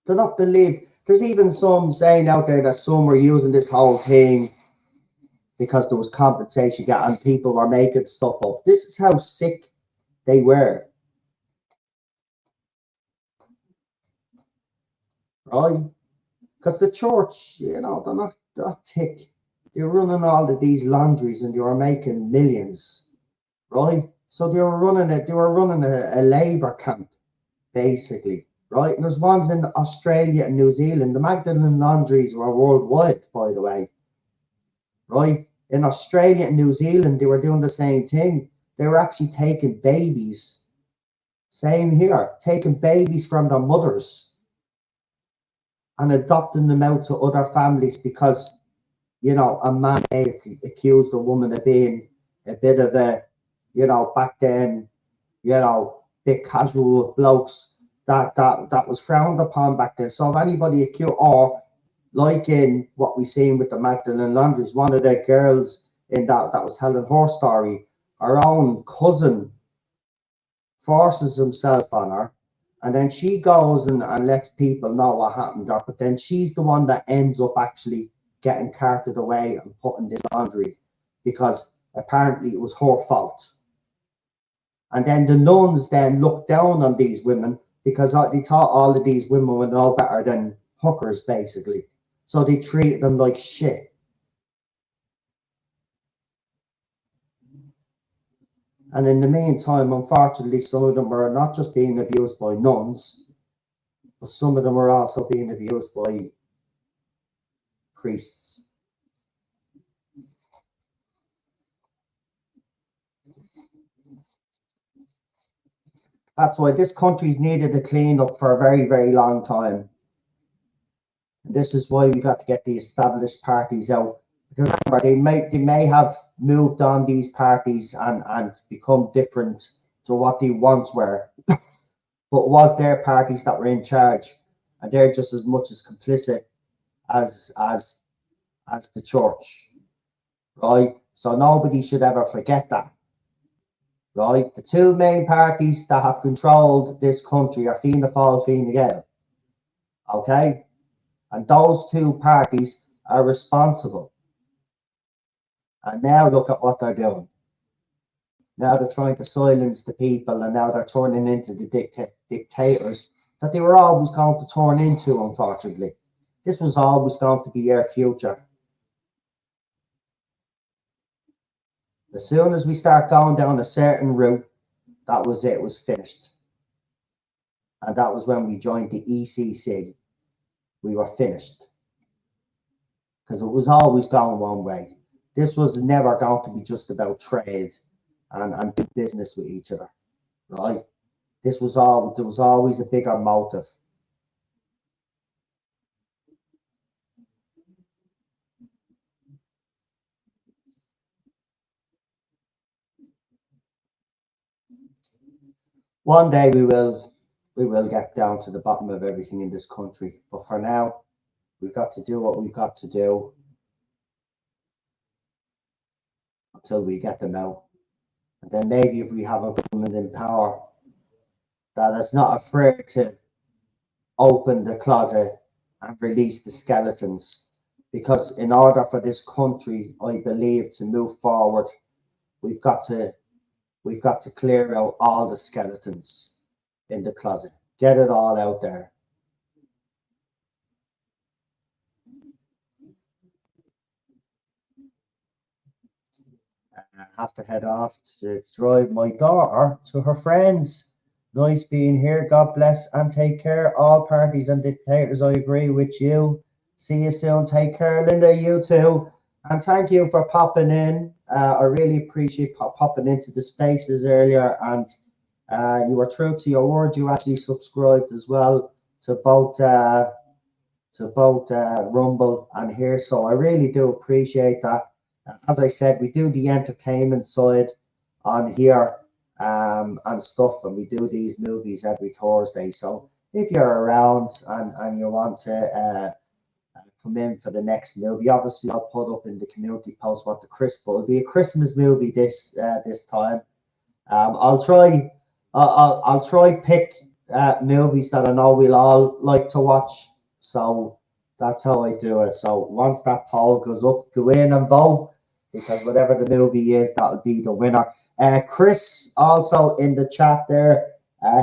They're not believed. There's even some saying out there that some were using this whole thing because there was compensation and people were making stuff up. This is how sick they were. Right? Because the church, they're not that thick. They're running all of these laundries and they were making millions. Right? So they were running a labour camp, basically. Right? And there's ones in Australia and New Zealand. The Magdalene laundries were worldwide, by the way. Right? In Australia and New Zealand, they were doing the same thing. They were actually taking babies. Same here, taking babies from their mothers and adopting them out to other families because, a man may accused a woman of being a bit of a, back then, bit casual blokes that was frowned upon back then. So if anybody accused, or like in what we seen with the Magdalene laundries, one of the girls in that was telling her story, her own cousin forces himself on her, and then she goes and lets people know what happened to her, but then she's the one that ends up actually getting carted away and put in this laundry because apparently it was her fault. And then the nuns then looked down on these women because they thought all of these women were no better than hookers, basically. So they treated them like shit. And in the meantime, unfortunately, some of them were not just being abused by nuns, but some of them were also being abused by priests. That's why this country's needed a clean up for a very, very long time. And this is why we got to get the established parties out. Because remember, they may have moved on, these parties, and become different to what they once were. But it was their parties that were in charge, and they're just as much as complicit as the church, right? So nobody should ever forget that, right? The two main parties that have controlled this country are Fianna Fáil, Fine Gael, okay? And those two parties are responsible. And now look at what they're doing. Now they're trying to silence the people, and now they're turning into the dictators that they were always going to turn into, unfortunately. This was always going to be our future. As soon as we start going down a certain route, that was it, was finished. And that was when we joined the ECC. We were finished. Because it was always going one way. This was never going to be just about trade and do business with each other, right? There was always a bigger motive. One day we will get down to the bottom of everything in this country. But for now, we've got to do what we've got to do until we get them out. And then maybe if we have a government in power that is not afraid to open the closet and release the skeletons. Because in order for this country, I believe, to move forward, we've got to clear out all the skeletons in the closet. Get it all out there. I have to head off to drive my daughter to her friends. Nice being here. God bless and take care. All parties and dictators, I agree with you. See you soon. Take care, Linda. You too. And thank you for popping in. I really appreciate popping into the spaces earlier. And you were true to your word. You actually subscribed as well to both Rumble and here. So I really do appreciate that. As I said, we do the entertainment side on here and stuff, and we do these movies every Thursday. So if you're around and you want to come in for the next movie, obviously I'll put up in the community post what the Christmas will be, a Christmas movie this time. I'll try pick movies that I know we'll all like to watch. So that's how I do it. So once that poll goes up, go in and vote, because whatever the movie is, that'll be the winner. Chris also in the chat there,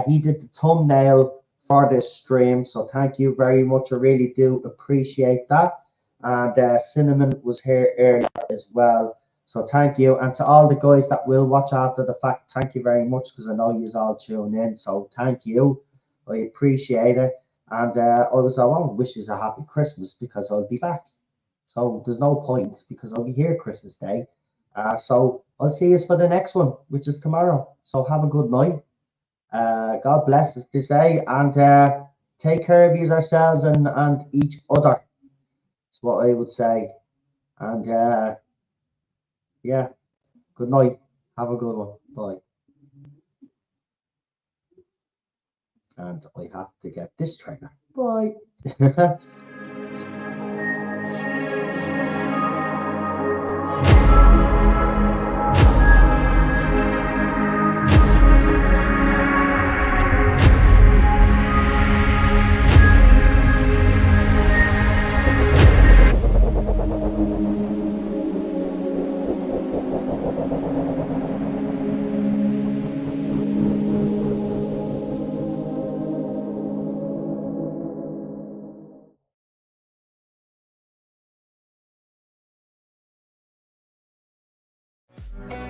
he did the thumbnail for this stream, so thank you very much. I really do appreciate that. And Cinnamon was here earlier as well, so thank you. And to all the guys that will watch after the fact, thank you very much, because I know you all tune in, so thank you. I appreciate it. And I want to wish you a happy Christmas, because I'll be back. So there's no point, because I'll be here Christmas Day. So I'll see you for the next one, which is tomorrow. So have a good night. God bless, as they say, and take care of yourselves and each other. That's what I would say. And yeah, good night. Have a good one. Bye. And I have to get this trailer. Bye. Bye.